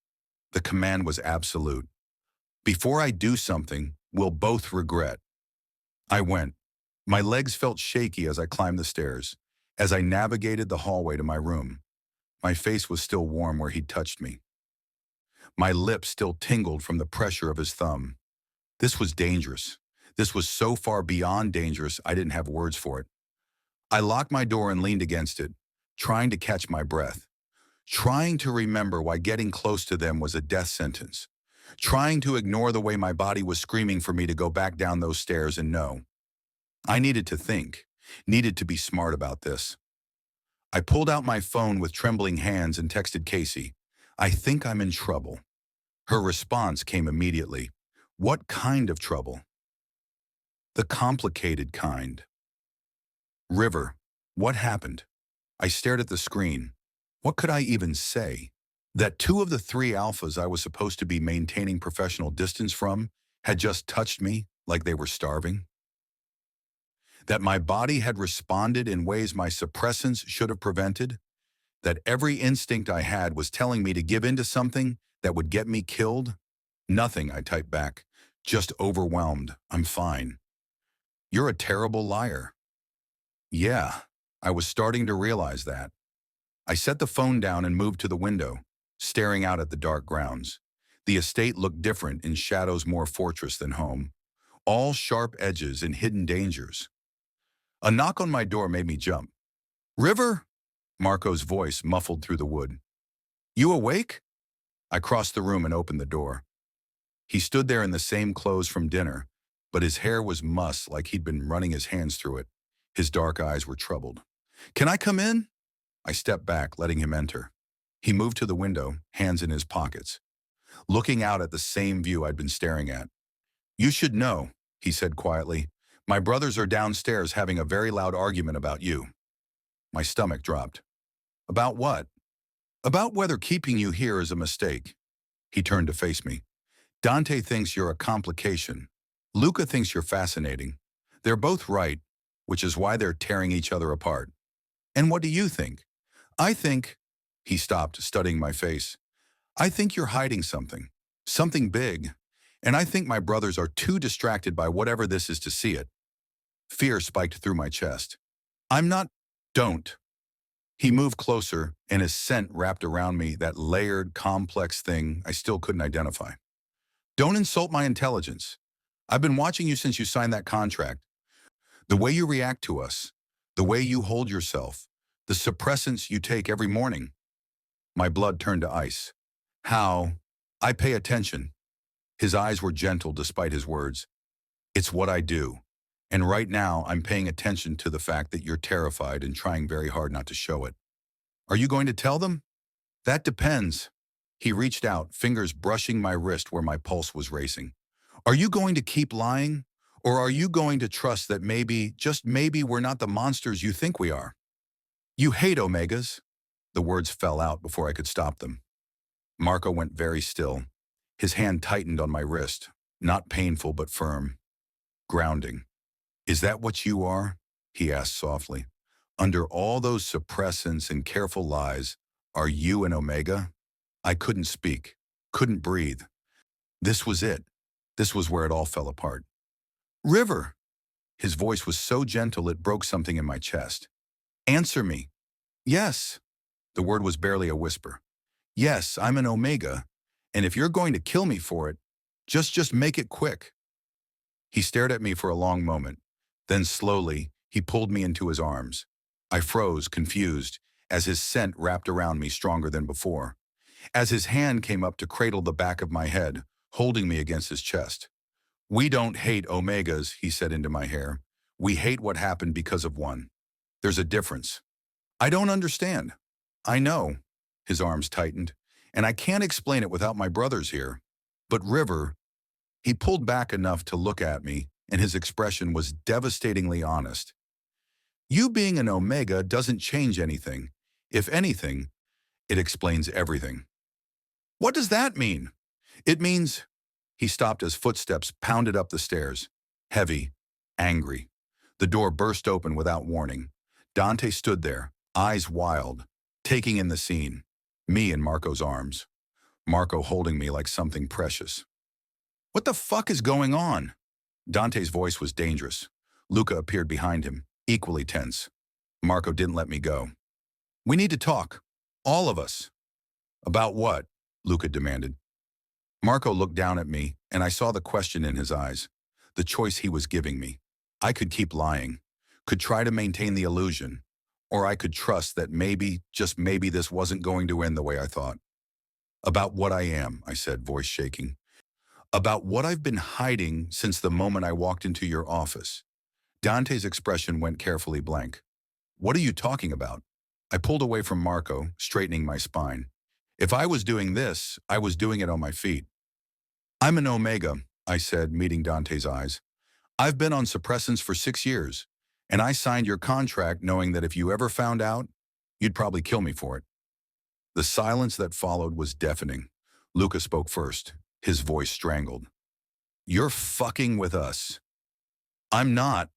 The command was absolute. Before I do something, we'll both regret. I went. My legs felt shaky as I climbed the stairs, as I navigated the hallway to my room. My face was still warm where he'd touched me. My lips still tingled from the pressure of his thumb. This was dangerous. This was so far beyond dangerous, I didn't have words for it. I locked my door and leaned against it, trying to catch my breath, trying to remember why getting close to them was a death sentence, trying to ignore the way my body was screaming for me to go back down those stairs and know. I needed to think, Needed to be smart about this. I pulled out my phone with trembling hands and texted Casey. I think I'm in trouble. Her response came immediately. What kind of trouble? The complicated kind. River, what happened? I stared at the screen. What could I even say? That two of the three alphas I was supposed to be maintaining professional distance from had just touched me like they were starving? That my body had responded in ways my suppressants should have prevented? That every instinct I had was telling me to give in to something that would get me killed? Nothing, I typed back. Just overwhelmed. I'm fine. You're a terrible liar. Yeah, I was starting to realize that. I set the phone down and moved to the window, staring out at the dark grounds. The estate looked different in shadows more fortress than home. All sharp edges and hidden dangers. A knock on my door made me jump. River? Marco's voice muffled through the wood. You awake? I crossed the room and opened the door. He stood there in the same clothes from dinner, but his hair was mussed like he'd been running his hands through it. His dark eyes were troubled. Can I come in? I stepped back, letting him enter. He moved to the window, hands in his pockets, looking out at the same view I'd been staring at. You should know, he said quietly. My brothers are downstairs having a very loud argument about you. My stomach dropped. About what? About whether keeping you here is a mistake. He turned to face me. Dante thinks you're a complication. Luca thinks you're fascinating. They're both right, which is why they're tearing each other apart. And what do you think? I think, he stopped, studying my face. I think you're hiding something. Something big. And I think my brothers are too distracted by whatever this is to see it. Fear spiked through my chest. I'm not. Don't. He moved closer, and his scent wrapped around me, that layered, complex thing I still couldn't identify. Don't insult my intelligence. I've been watching you since you signed that contract. The way you react to us, the way you hold yourself, the suppressants you take every morning. My blood turned to ice. How? I pay attention. His eyes were gentle despite his words. It's what I do. And right now, I'm paying attention to the fact that you're terrified and trying very hard not to show it. Are you going to tell them? That depends. He reached out, fingers brushing my wrist where my pulse was racing. Are you going to keep lying? Or are you going to trust that maybe, just maybe, we're not the monsters you think we are? You hate Omegas. The words fell out before I could stop them. Marco went very still. His hand tightened on my wrist, not painful but firm. Grounding. Is that what you are? He asked softly. Under all those suppressants and careful lies, are you an Omega? I couldn't speak, couldn't breathe. This was it. This was where it all fell apart. River! His voice was so gentle it broke something in my chest. Answer me. Yes. The word was barely a whisper. Yes, I'm an Omega, and if you're going to kill me for it, just make it quick. He stared at me for a long moment. Then slowly, he pulled me into his arms. I froze, confused, as his scent wrapped around me stronger than before. As his hand came up to cradle the back of my head, holding me against his chest. We don't hate Omegas, he said into my hair. We hate what happened because of one. There's a difference. I don't understand. I know. His arms tightened. And I can't explain it without my brothers here. But River, he pulled back enough to look at me, and his expression was devastatingly honest. You being an Omega doesn't change anything. If anything, it explains everything. What does that mean? It means... He stopped as footsteps pounded up the stairs. Heavy, angry. The door burst open without warning. Dante stood there, eyes wild, taking in the scene. Me in Marco's arms. Marco holding me like something precious. What the fuck is going on? Dante's voice was dangerous. Luca appeared behind him, equally tense. Marco didn't let me go. We need to talk. All of us. About what? Luca demanded. Marco looked down at me, and I saw the question in his eyes. The choice he was giving me. I could keep lying, could try to maintain the illusion, or I could trust that maybe, just maybe, this wasn't going to end the way I thought. About what I am, I said, voice shaking. About what I've been hiding since the moment I walked into your office. Dante's expression went carefully blank. What are you talking about? I pulled away from Marco, straightening my spine. If I was doing this, I was doing it on my feet. I'm an Omega, I said, meeting Dante's eyes. I've been on suppressants for 6 years, and I signed your contract knowing that if you ever found out, you'd probably kill me for it. The silence that followed was deafening. Luca spoke first, his voice strangled. You're fucking with us. I'm not.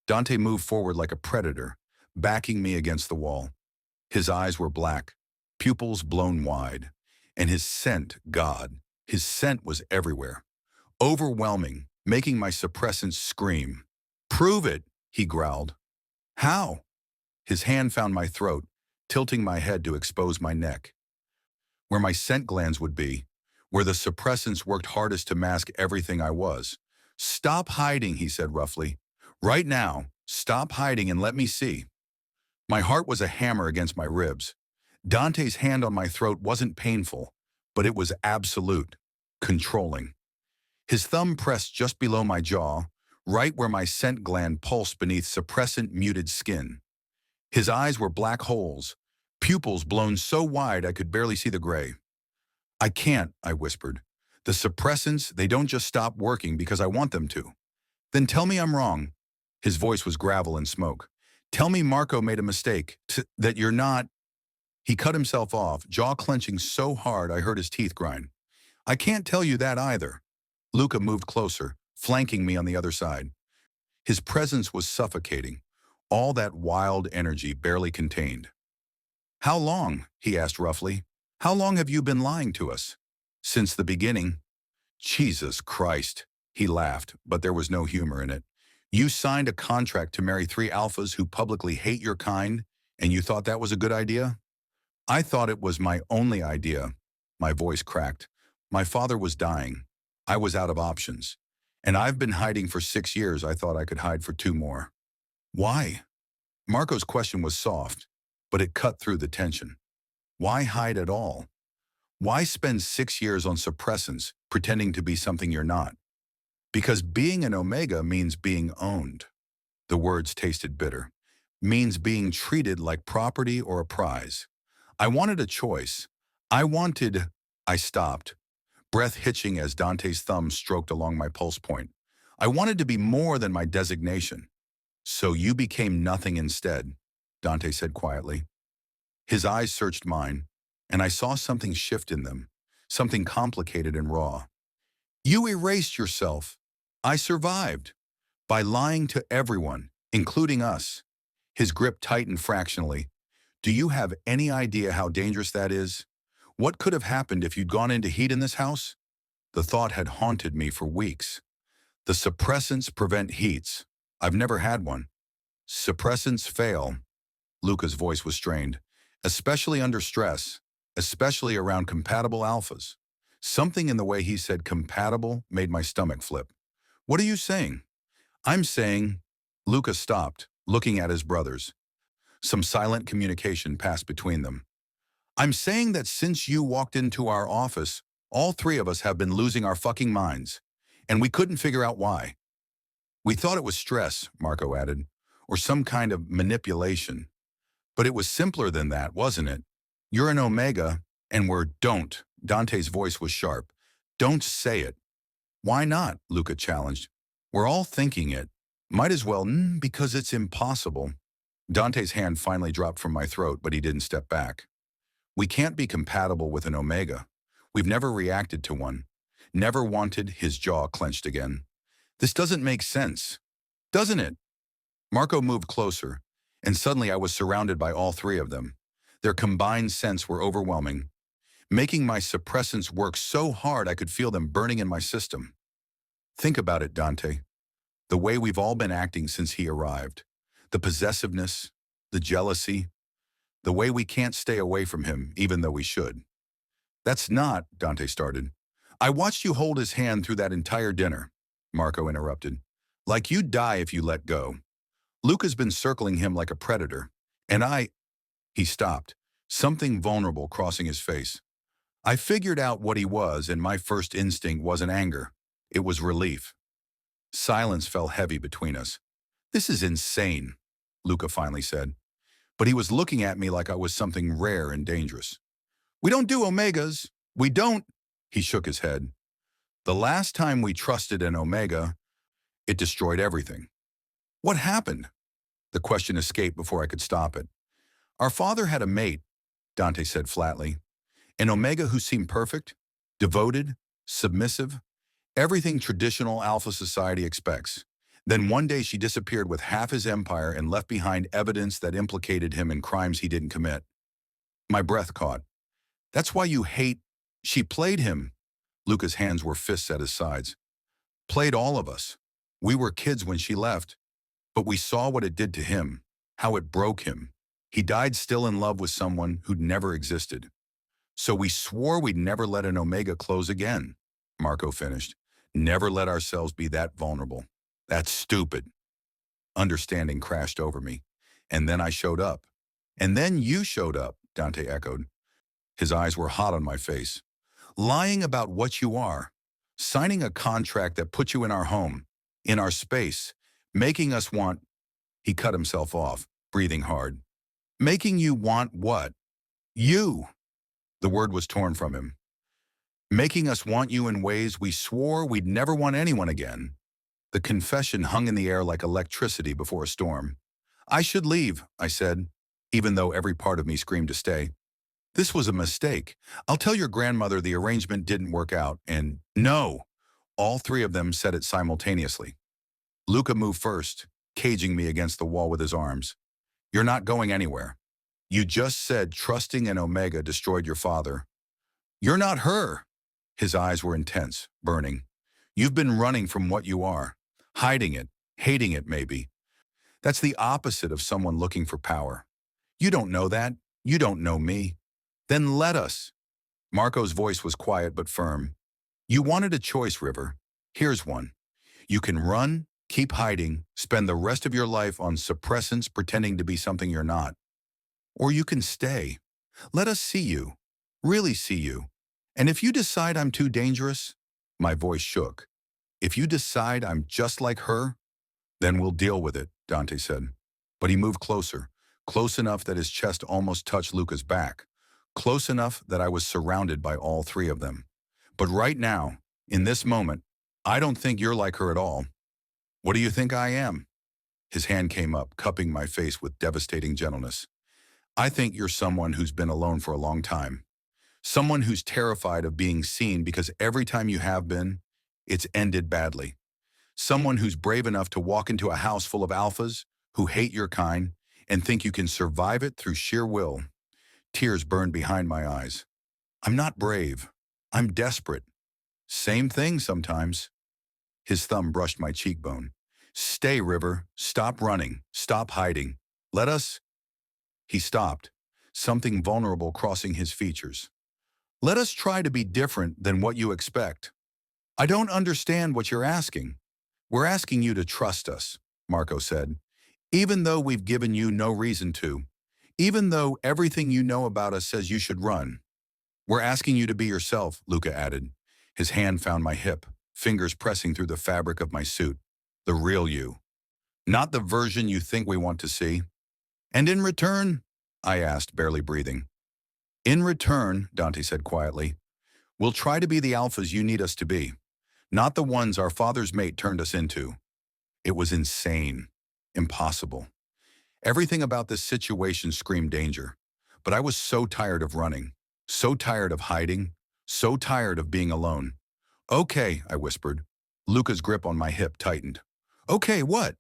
Dante moved forward like a predator, backing me against the wall. His eyes were black, pupils blown wide, and his scent, God, his scent was everywhere. Overwhelming, making my suppressants scream. Prove it, he growled. How? His hand found my throat, tilting my head to expose my neck. Where my scent glands would be, where the suppressants worked hardest to mask everything I was. Stop hiding, he said roughly. Right now, stop hiding and let me see. My heart was a hammer against my ribs. Dante's hand on my throat wasn't painful, but it was absolute, controlling. His thumb pressed just below my jaw, right where my scent gland pulsed beneath suppressant-muted skin. His eyes were black holes, pupils blown so wide I could barely see the gray. I can't, I whispered. The suppressants, they don't just stop working because I want them to. Then tell me I'm wrong. His voice was gravel and smoke. Tell me Marco made a mistake, that you're not. He cut himself off, jaw clenching so hard I heard his teeth grind. I can't tell you that either. Luca moved closer, flanking me on the other side. His presence was suffocating, all that wild energy barely contained. How long? He asked roughly. How long have you been lying to us? Since the beginning. Jesus Christ, he laughed, but there was no humor in it. You signed a contract to marry 3 alphas who publicly hate your kind, and you thought that was a good idea? I thought it was my only idea. My voice cracked. My father was dying. I was out of options. And I've been hiding for 6 years. I thought I could hide for 2 more. Why? Marco's question was soft, but it cut through the tension. Why hide at all? Why spend 6 years on suppressants, pretending to be something you're not? Because being an Omega means being owned. The words tasted bitter. Means being treated like property or a prize. I wanted a choice. I stopped, breath hitching as Dante's thumb stroked along my pulse point. I wanted to be more than my designation. So you became nothing instead, Dante said quietly. His eyes searched mine, and I saw something shift in them, something complicated and raw. You erased yourself. I survived. By lying to everyone, including us. His grip tightened fractionally. Do you have any idea how dangerous that is? What could have happened if you'd gone into heat in this house? The thought had haunted me for weeks. The suppressants prevent heats. I've never had one. Suppressants fail. Luca's voice was strained, especially under stress, especially around compatible alphas. Something in the way he said compatible made my stomach flip. What are you saying? I'm saying. Luca stopped, looking at his brothers. Some silent communication passed between them. I'm saying that since you walked into our office, all 3 of us have been losing our fucking minds, and we couldn't figure out why. We thought it was stress, Marco added, or some kind of manipulation. But it was simpler than that, wasn't it? You're an Omega, and don't. Dante's voice was sharp. Don't say it. Why not? Luca challenged. We're all thinking it. Might as well, because it's impossible. Dante's hand finally dropped from my throat, but he didn't step back. We can't be compatible with an Omega. We've never reacted to one. Never wanted. His jaw clenched again. This doesn't make sense. Doesn't it? Marco moved closer, and suddenly I was surrounded by all 3 of them. Their combined scents were overwhelming, making my suppressants work so hard I could feel them burning in my system. Think about it, Dante. The way we've all been acting since he arrived. The possessiveness, the jealousy, the way we can't stay away from him even though we should. That's not, Dante started. I watched you hold his hand through that entire dinner, Marco interrupted. Like you'd die if you let go. Luca's been circling him like a predator, and He stopped, something vulnerable crossing his face. I figured out what he was, and my first instinct wasn't anger. It was relief. Silence fell heavy between us. This is insane, Luca finally said. But he was looking at me like I was something rare and dangerous. We don't do omegas. We don't. He shook his head. The last time we trusted an omega, it destroyed everything. What happened? The question escaped before I could stop it. Our father had a mate, Dante said flatly. An omega who seemed perfect, devoted, submissive, everything traditional alpha society expects. Then one day she disappeared with half his empire and left behind evidence that implicated him in crimes he didn't commit. My breath caught. That's why you hate. She played him. Luca's hands were fists at his sides. Played all of us. We were kids when she left, but we saw what it did to him, how it broke him. He died still in love with someone who'd never existed. So we swore we'd never let an omega close again, Marco finished. Never let ourselves be that vulnerable. That's stupid. Understanding crashed over me. And then I showed up. And then you showed up, Dante echoed. His eyes were hot on my face. Lying about what you are. Signing a contract that put you in our home, in our space, making us want. He cut himself off, breathing hard. Making you want what? You. The word was torn from him. Making us want you in ways we swore we'd never want anyone again. The confession hung in the air like electricity before a storm. I should leave, I said, even though every part of me screamed to stay. This was a mistake. I'll tell your grandmother the arrangement didn't work out, and no. All three of them said it simultaneously. Luca moved first, caging me against the wall with his arms. You're not going anywhere. You just said trusting an omega destroyed your father. You're not her. His eyes were intense, burning. You've been running from what you are, hiding it, hating it maybe. That's the opposite of someone looking for power. You don't know that. You don't know me. Then let us. Marco's voice was quiet but firm. You wanted a choice, River. Here's one. You can run, keep hiding, spend the rest of your life on suppressants pretending to be something you're not. Or you can stay. Let us see you. Really see you. And if you decide I'm too dangerous, my voice shook. If you decide I'm just like her, then we'll deal with it, Dante said. But he moved closer, close enough that his chest almost touched Luca's back, close enough that I was surrounded by all three of them. But right now, in this moment, I don't think you're like her at all. What do you think I am? His hand came up, cupping my face with devastating gentleness. I think you're someone who's been alone for a long time. Someone who's terrified of being seen because every time you have been, it's ended badly. Someone who's brave enough to walk into a house full of alphas who hate your kind and think you can survive it through sheer will. Tears burned behind my eyes. I'm not brave. I'm desperate. Same thing sometimes. His thumb brushed my cheekbone. Stay, River. Stop running. Stop hiding. Let us. He stopped, something vulnerable crossing his features. Let us try to be different than what you expect. I don't understand what you're asking. We're asking you to trust us, Marco said, even though we've given you no reason to, even though everything you know about us says you should run. We're asking you to be yourself, Luca added. His hand found my hip, fingers pressing through the fabric of my suit. The real you. Not the version you think we want to see. And in return, I asked, barely breathing. In return, Dante said quietly, we'll try to be the alphas you need us to be, not the ones our father's mate turned us into. It was insane, impossible. Everything about this situation screamed danger, but I was so tired of running, so tired of hiding, so tired of being alone. Okay, I whispered. Luca's grip on my hip tightened. Okay, what?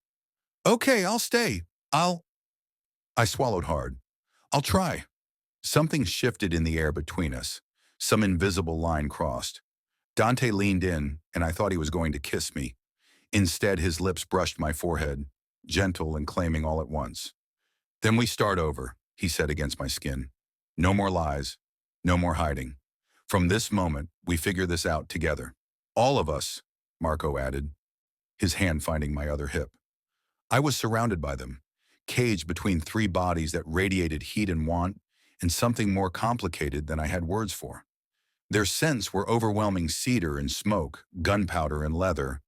Okay, I'll stay. I swallowed hard. I'll try. Something shifted in the air between us. Some invisible line crossed. Dante leaned in, and I thought he was going to kiss me. Instead, his lips brushed my forehead, gentle and claiming all at once. Then we start over, he said against my skin. No more lies. No more hiding. From this moment, we figure this out together. All of us, Marco added, his hand finding my other hip. I was surrounded by them, caged between three bodies that radiated heat and want, and something more complicated than I had words for. Their scents were overwhelming cedar and smoke, gunpowder and leather.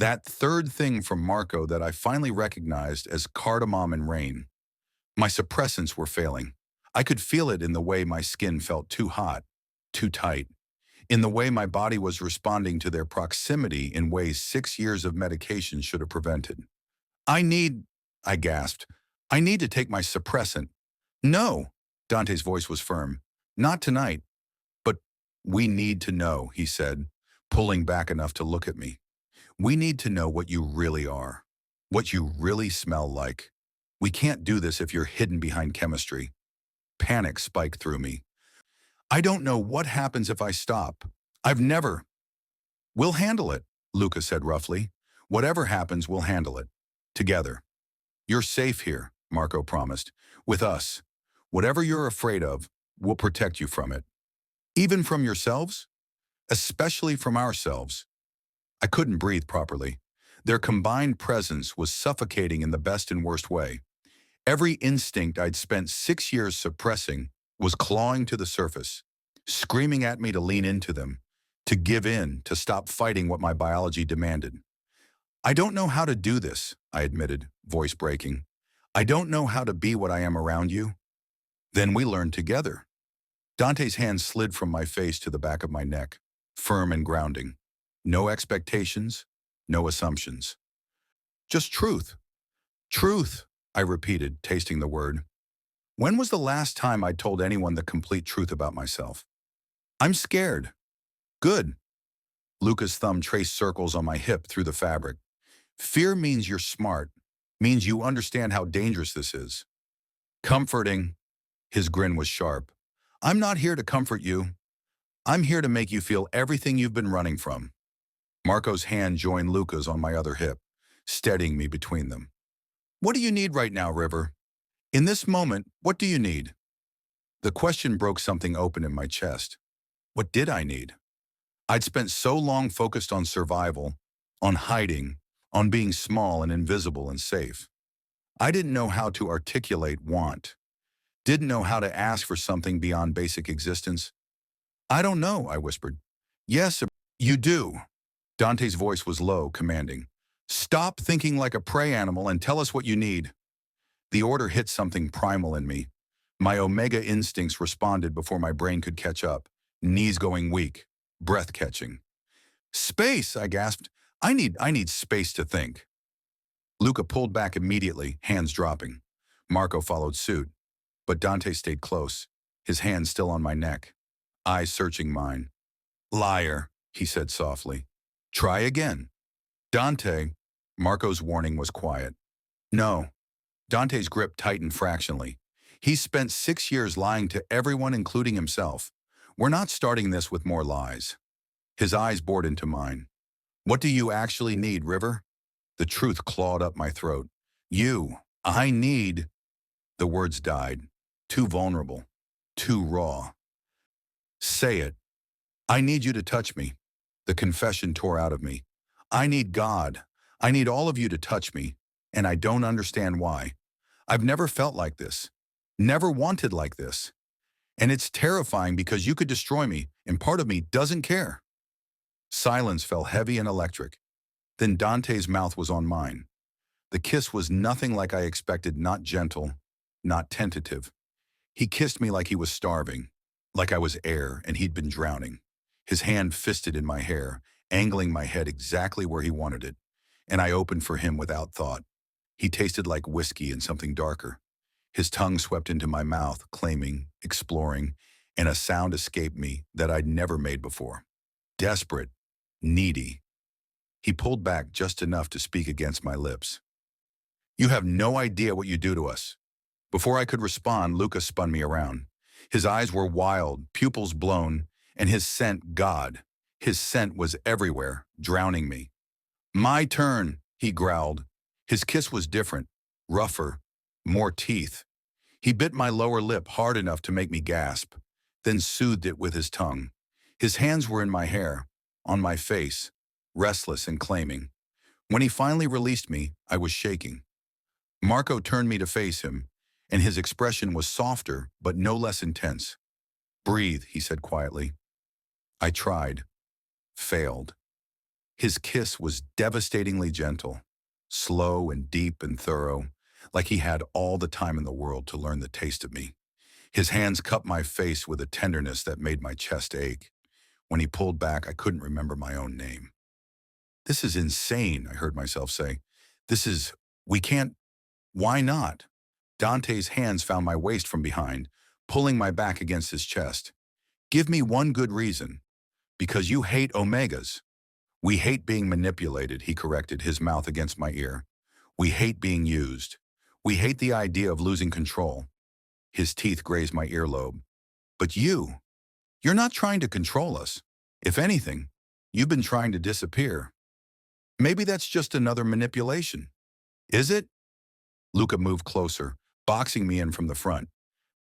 That third thing from Marco that I finally recognized as cardamom and rain. My suppressants were failing. I could feel it in the way my skin felt too hot, too tight, in the way my body was responding to their proximity in ways 6 years of medication should have prevented. I need, I gasped, I need to take my suppressant. No, Dante's voice was firm. Not tonight. But we need to know, he said, pulling back enough to look at me. We need to know what you really are, what you really smell like. We can't do this if you're hidden behind chemistry. Panic spiked through me. I don't know what happens if I stop. I've never. We'll handle it, Luca said roughly. Whatever happens, we'll handle it. Together. You're safe here, Marco promised. With us. Whatever you're afraid of, we'll protect you from it. Even from yourselves? Especially from ourselves. I couldn't breathe properly. Their combined presence was suffocating in the best and worst way. Every instinct I'd spent 6 years suppressing was clawing to the surface, screaming at me to lean into them, to give in, to stop fighting what my biology demanded. I don't know how to do this, I admitted, voice breaking. I don't know how to be what I am around you. Then we learned together. Dante's hand slid from my face to the back of my neck, firm and grounding. No expectations, no assumptions. Just truth. Truth, I repeated, tasting the word. When was the last time I told anyone the complete truth about myself? I'm scared. Good. Luca's thumb traced circles on my hip through the fabric. Fear means you're smart, means you understand how dangerous this is. Comforting. His grin was sharp. I'm not here to comfort you. I'm here to make you feel everything you've been running from. Marco's hand joined Luca's on my other hip, steadying me between them. What do you need right now, River? In this moment, what do you need? The question broke something open in my chest. What did I need? I'd spent so long focused on survival, on hiding, on being small and invisible and safe. I didn't know how to articulate want. Didn't know how to ask for something beyond basic existence. I don't know, I whispered. Yes, you do. Dante's voice was low, commanding. Stop thinking like a prey animal and tell us what you need. The order hit something primal in me. My omega instincts responded before my brain could catch up, knees going weak, breath catching. Space, I gasped. I need space to think. Luca pulled back immediately, hands dropping. Marco followed suit, but Dante stayed close, his hand still on my neck, eyes searching mine. Liar, he said softly. Try again. Dante, Marco's warning was quiet. No. Dante's grip tightened fractionally. He spent 6 years lying to everyone, including himself. We're not starting this with more lies. His eyes bored into mine. What do you actually need, River? The truth clawed up my throat. I need. The words died. Too vulnerable. Too raw. Say it. I need you to touch me. The confession tore out of me. I need God. I need all of you to touch me, and I don't understand why. I've never felt like this. Never wanted like this. And it's terrifying because you could destroy me, and part of me doesn't care. Silence fell heavy and electric. Then Dante's mouth was on mine. The kiss was nothing like I expected, not gentle, not tentative. He kissed me like he was starving, like I was air and he'd been drowning. His hand fisted in my hair, angling my head exactly where he wanted it, and I opened for him without thought. He tasted like whiskey and something darker. His tongue swept into my mouth, claiming, exploring, and a sound escaped me that I'd never made before. Desperate, needy. He pulled back just enough to speak against my lips. You have no idea what you do to us. Before I could respond, Luca spun me around. His eyes were wild, pupils blown, and his scent, God. His scent was everywhere, drowning me. My turn, he growled. His kiss was different, rougher, more teeth. He bit my lower lip hard enough to make me gasp, then soothed it with his tongue. His hands were in my hair, on my face, restless and claiming. When he finally released me, I was shaking. Marco turned me to face him, and his expression was softer but no less intense. Breathe, he said quietly. I tried. Failed. His kiss was devastatingly gentle, slow and deep and thorough, like he had all the time in the world to learn the taste of me. His hands cupped my face with a tenderness that made my chest ache. When he pulled back, I couldn't remember my own name. "This is insane," I heard myself say. We can't, why not?" Dante's hands found my waist from behind, pulling my back against his chest. "Give me one good reason." "Because you hate omegas." "We hate being manipulated," he corrected, his mouth against my ear. "We hate being used. We hate the idea of losing control." His teeth grazed my earlobe. "But you're not trying to control us. If anything, you've been trying to disappear. Maybe that's just another manipulation." "Is it?" Luca moved closer, boxing me in from the front.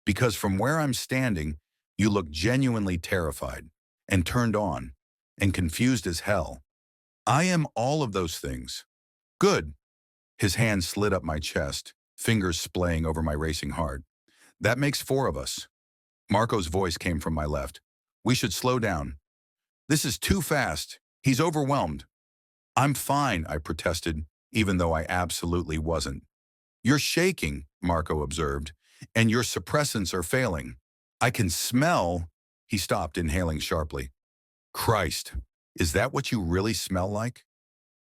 "Because from where I'm standing, you look genuinely terrified, and turned on, and confused as hell. I am all of those things." "Good." His hand slid up my chest, fingers splaying over my racing heart. "That makes four of us." Marco's voice came from my left. "We should slow down. This is too fast. He's overwhelmed." "I'm fine," I protested, even though I absolutely wasn't. "You're shaking," Marco observed, "and your suppressants are failing. I can smell—" He stopped, inhaling sharply. "Christ, is that what you really smell like?"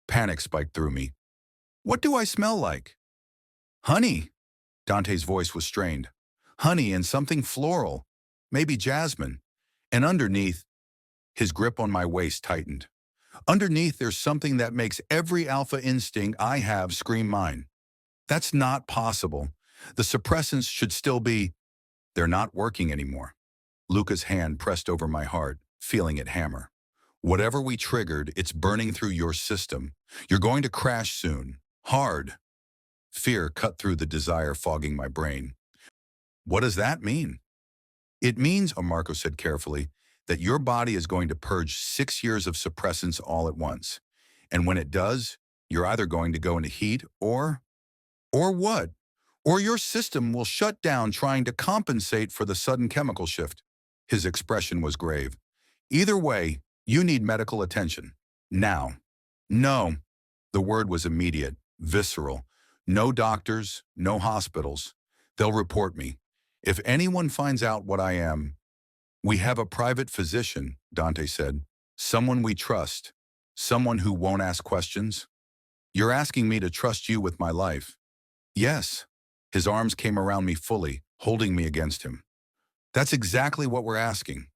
Panic spiked through me. "What do I smell like?" "Honey." Dante's voice was strained. "Honey and something floral. Maybe jasmine. And underneath—" His grip on my waist tightened. "Underneath there's something that makes every alpha instinct I have scream mine." "That's not possible. The suppressants should still be—" "They're not working anymore." Luca's hand pressed over my heart, feeling it hammer. "Whatever we triggered, it's burning through your system. You're going to crash soon. Hard." Fear cut through the desire fogging my brain. "What does that mean?" "It means," Marco said carefully, "that your body is going to purge 6 years of suppressants all at once. And when it does, you're either going to go into heat or— Or what? Or your system will shut down trying to compensate for the sudden chemical shift." His expression was grave. "Either way, you need medical attention. Now." "No." The word was immediate, visceral. "No doctors, no hospitals. They'll report me. If anyone finds out what I am—" "We have a private physician," Dante said. "Someone we trust. Someone who won't ask questions." "You're asking me to trust you with my life." "Yes." His arms came around me fully, holding me against him. "That's exactly what we're asking."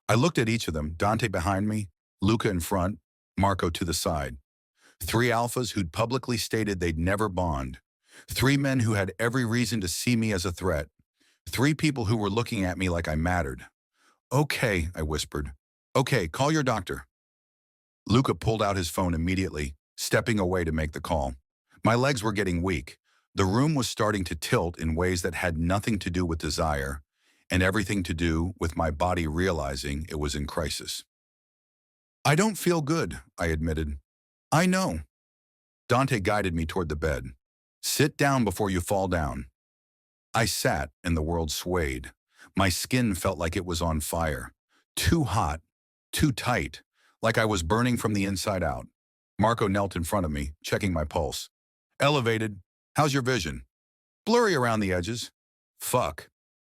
I looked at each of them, Dante behind me, Luca in front, Marco to the side. Three alphas who'd publicly stated they'd never bond. Three men who had every reason to see me as a threat. Three people who were looking at me like I mattered. "Okay," I whispered. "Okay, call your doctor." Luca pulled out his phone immediately, stepping away to make the call. My legs were getting weak. The room was starting to tilt in ways that had nothing to do with desire, and everything to do with my body realizing it was in crisis. "I don't feel good," I admitted. "I know." Dante guided me toward the bed. "Sit down before you fall down." I sat, and the world swayed. My skin felt like it was on fire. Too hot, too tight, like I was burning from the inside out. Marco knelt in front of me, checking my pulse. "Elevated. How's your vision?" "Blurry around the edges." "Fuck."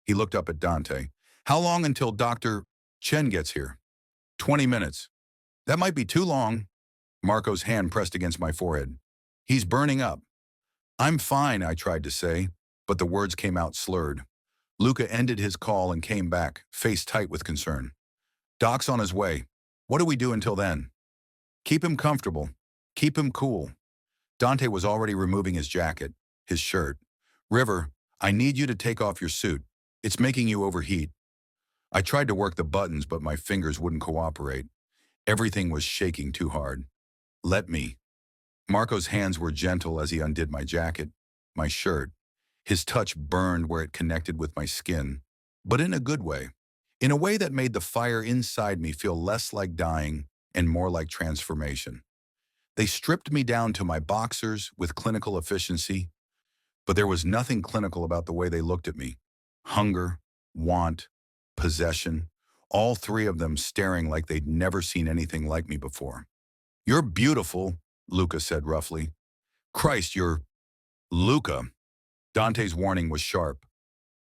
He looked up at Dante. "How long until Dr. Chen gets here?" 20 minutes. "That might be too long." Marco's hand pressed against my forehead. "He's burning up." "I'm fine," I tried to say, but the words came out slurred. Luca ended his call and came back, face tight with concern. "Doc's on his way. What do we do until then?" "Keep him comfortable. Keep him cool." Dante was already removing his jacket, his shirt. "River, I need you to take off your suit. It's making you overheat." I tried to work the buttons, but my fingers wouldn't cooperate. Everything was shaking too hard. "Let me." Marco's hands were gentle as he undid my jacket, my shirt. His touch burned where it connected with my skin, but in a good way. In a way that made the fire inside me feel less like dying and more like transformation. They stripped me down to my boxers with clinical efficiency, but there was nothing clinical about the way they looked at me. Hunger, want, possession, all three of them staring like they'd never seen anything like me before. You're beautiful, Luca said roughly. Christ, you're Luca. Dante's warning was sharp.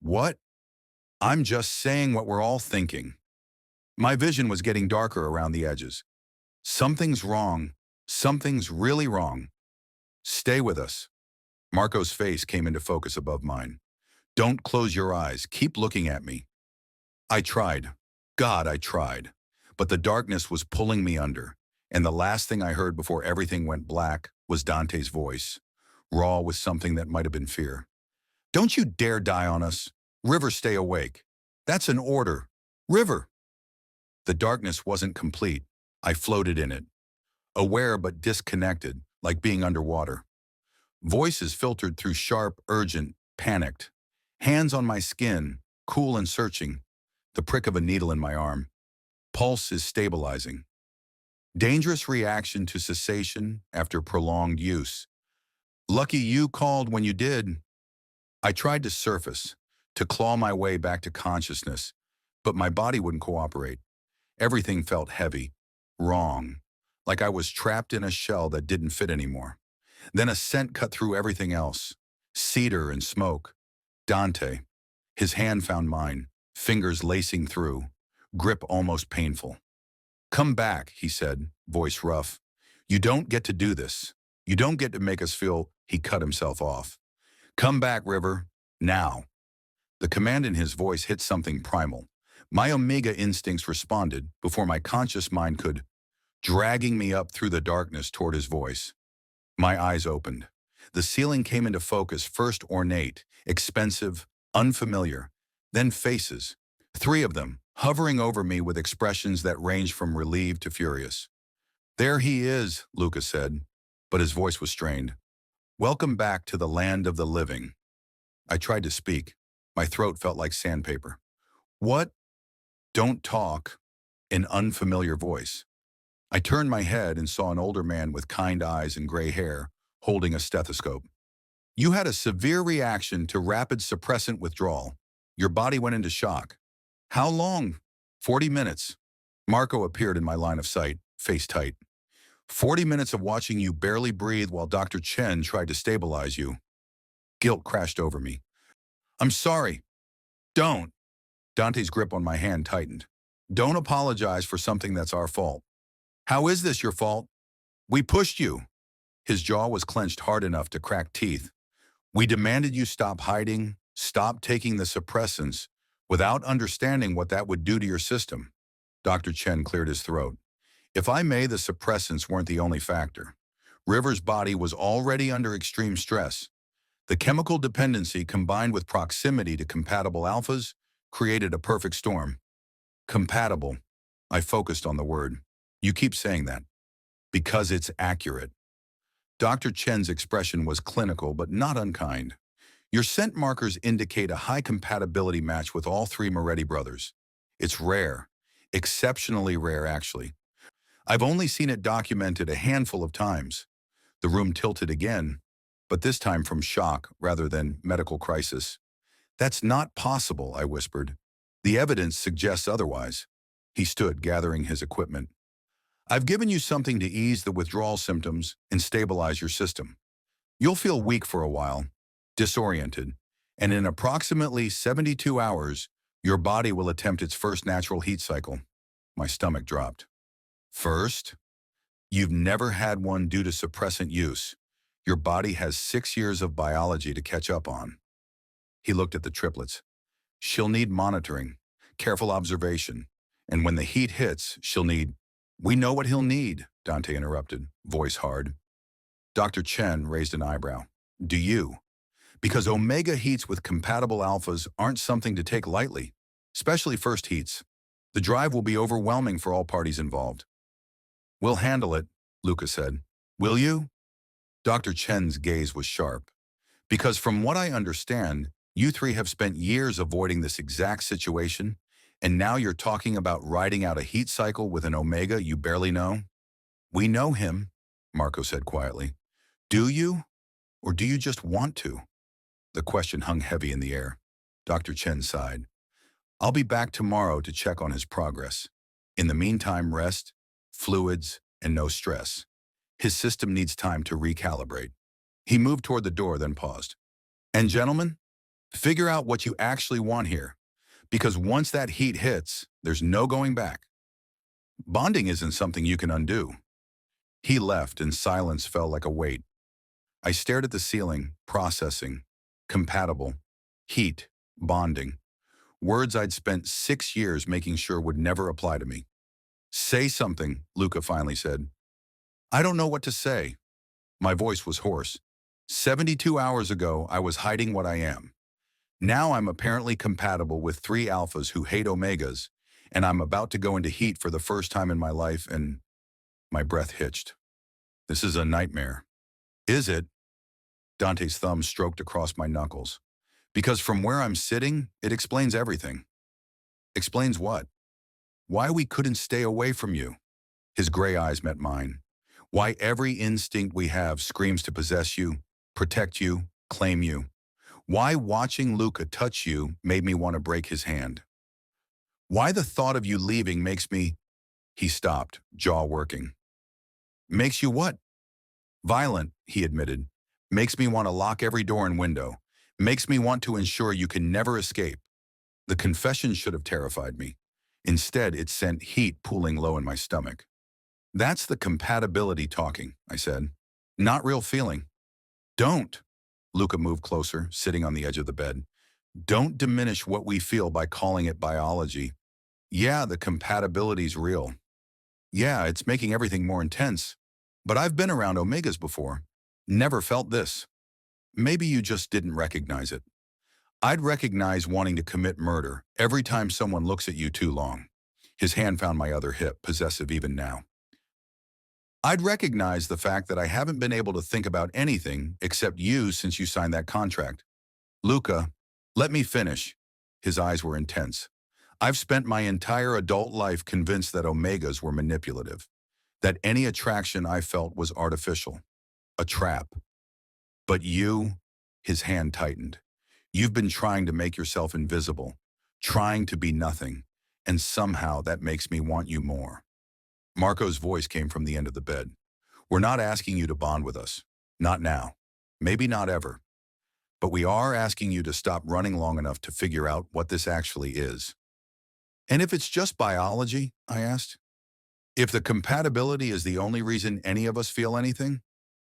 What? I'm just saying what we're all thinking. My vision was getting darker around the edges. Something's wrong. Something's really wrong. Stay with us. Marco's face came into focus above mine. Don't close your eyes. Keep looking at me. I tried. God, I tried. But the darkness was pulling me under, and the last thing I heard before everything went black was Dante's voice, raw with something that might have been fear. Don't you dare die on us. River, stay awake. That's an order. River. The darkness wasn't complete. I floated in it, aware but disconnected, like being underwater. Voices filtered through sharp, urgent, panicked. Hands on my skin, cool and searching. The prick of a needle in my arm. Pulse is stabilizing. Dangerous reaction to cessation after prolonged use. Lucky you called when you did. I tried to surface, to claw my way back to consciousness, but my body wouldn't cooperate. Everything felt heavy, wrong, like I was trapped in a shell that didn't fit anymore. Then a scent cut through everything else. Cedar and smoke. Dante. His hand found mine, fingers lacing through, grip almost painful. Come back, he said, voice rough. You don't get to do this. You don't get to make us feel. He cut himself off. Come back, River. Now. The command in his voice hit something primal. My Omega instincts responded before my conscious mind could, dragging me up through the darkness toward his voice. My eyes opened. The ceiling came into focus, first ornate, expensive, unfamiliar, then faces. 3 of them, hovering over me with expressions that ranged from relieved to furious. There he is, Luca said, but his voice was strained. Welcome back to the land of the living. I tried to speak. My throat felt like sandpaper. What? Don't talk. An unfamiliar voice. I turned my head and saw an older man with kind eyes and gray hair, holding a stethoscope. You had a severe reaction to rapid suppressant withdrawal. Your body went into shock. How long? 40 minutes. Marco appeared in my line of sight, face tight. 40 minutes of watching you barely breathe while Dr. Chen tried to stabilize you. Guilt crashed over me. I'm sorry. Don't. Dante's grip on my hand tightened. Don't apologize for something that's our fault. How is this your fault? We pushed you. His jaw was clenched hard enough to crack teeth. We demanded you stop hiding, stop taking the suppressants, without understanding what that would do to your system. Dr. Chen cleared his throat. If I may, the suppressants weren't the only factor. River's body was already under extreme stress. The chemical dependency combined with proximity to compatible alphas created a perfect storm. Compatible. I focused on the word. You keep saying that. Because it's accurate. Dr. Chen's expression was clinical but not unkind. Your scent markers indicate a high compatibility match with all 3 Moretti brothers. It's rare. Exceptionally rare, actually. I've only seen it documented a handful of times. The room tilted again, but this time from shock rather than medical crisis. That's not possible, I whispered. The evidence suggests otherwise. He stood, gathering his equipment. I've given you something to ease the withdrawal symptoms and stabilize your system. You'll feel weak for a while, disoriented, and in approximately 72 hours, your body will attempt its first natural heat cycle. My stomach dropped. First? You've never had one due to suppressant use. Your body has 6 years of biology to catch up on. He looked at the triplets. She'll need monitoring, careful observation, and when the heat hits, she'll need... We know what he'll need, Dante interrupted, voice hard. Dr. Chen raised an eyebrow. Do you? Because omega heats with compatible alphas aren't something to take lightly, especially first heats. The drive will be overwhelming for all parties involved. We'll handle it, Luca said. Will you? Dr. Chen's gaze was sharp. Because from what I understand, you 3 have spent years avoiding this exact situation, and now you're talking about riding out a heat cycle with an omega you barely know? We know him, Marco said quietly. Do you? Or do you just want to? The question hung heavy in the air. Dr. Chen sighed. I'll be back tomorrow to check on his progress. In the meantime, rest, fluids, and no stress. His system needs time to recalibrate. He moved toward the door, then paused. And gentlemen, figure out what you actually want here, because once that heat hits, there's no going back. Bonding isn't something you can undo. He left and silence fell like a weight. I stared at the ceiling, processing. Compatible. Heat. Bonding. Words I'd spent 6 years making sure would never apply to me. Say something, Luca finally said. I don't know what to say. My voice was hoarse. 72 hours ago, I was hiding what I am. Now I'm apparently compatible with 3 alphas who hate omegas, and I'm about to go into heat for the first time in my life, and my breath hitched. This is a nightmare. Is it? Dante's thumb stroked across my knuckles. Because from where I'm sitting, it explains everything. Explains what? Why we couldn't stay away from you. His gray eyes met mine. Why every instinct we have screams to possess you, protect you, claim you. Why watching Luca touch you made me want to break his hand. Why the thought of you leaving makes me... He stopped, jaw working. Makes you what? Violent, he admitted. Makes me want to lock every door and window. Makes me want to ensure you can never escape. The confession should have terrified me. Instead, it sent heat pooling low in my stomach. That's the compatibility talking, I said. Not real feeling. Don't. Luca moved closer, sitting on the edge of the bed. Don't diminish what we feel by calling it biology. Yeah, the compatibility's real. Yeah, it's making everything more intense. But I've been around omegas before. Never felt this. Maybe you just didn't recognize it. I'd recognize wanting to commit murder every time someone looks at you too long. His hand found my other hip, possessive even now. I'd recognize the fact that I haven't been able to think about anything except you since you signed that contract. Luca, let me finish. His eyes were intense. I've spent my entire adult life convinced that omegas were manipulative, that any attraction I felt was artificial, a trap. But you, his hand tightened. You've been trying to make yourself invisible, trying to be nothing, and somehow that makes me want you more. Marco's voice came from the end of the bed. We're not asking you to bond with us. Not now. Maybe not ever. But we are asking you to stop running long enough to figure out what this actually is. And if it's just biology, I asked, if the compatibility is the only reason any of us feel anything,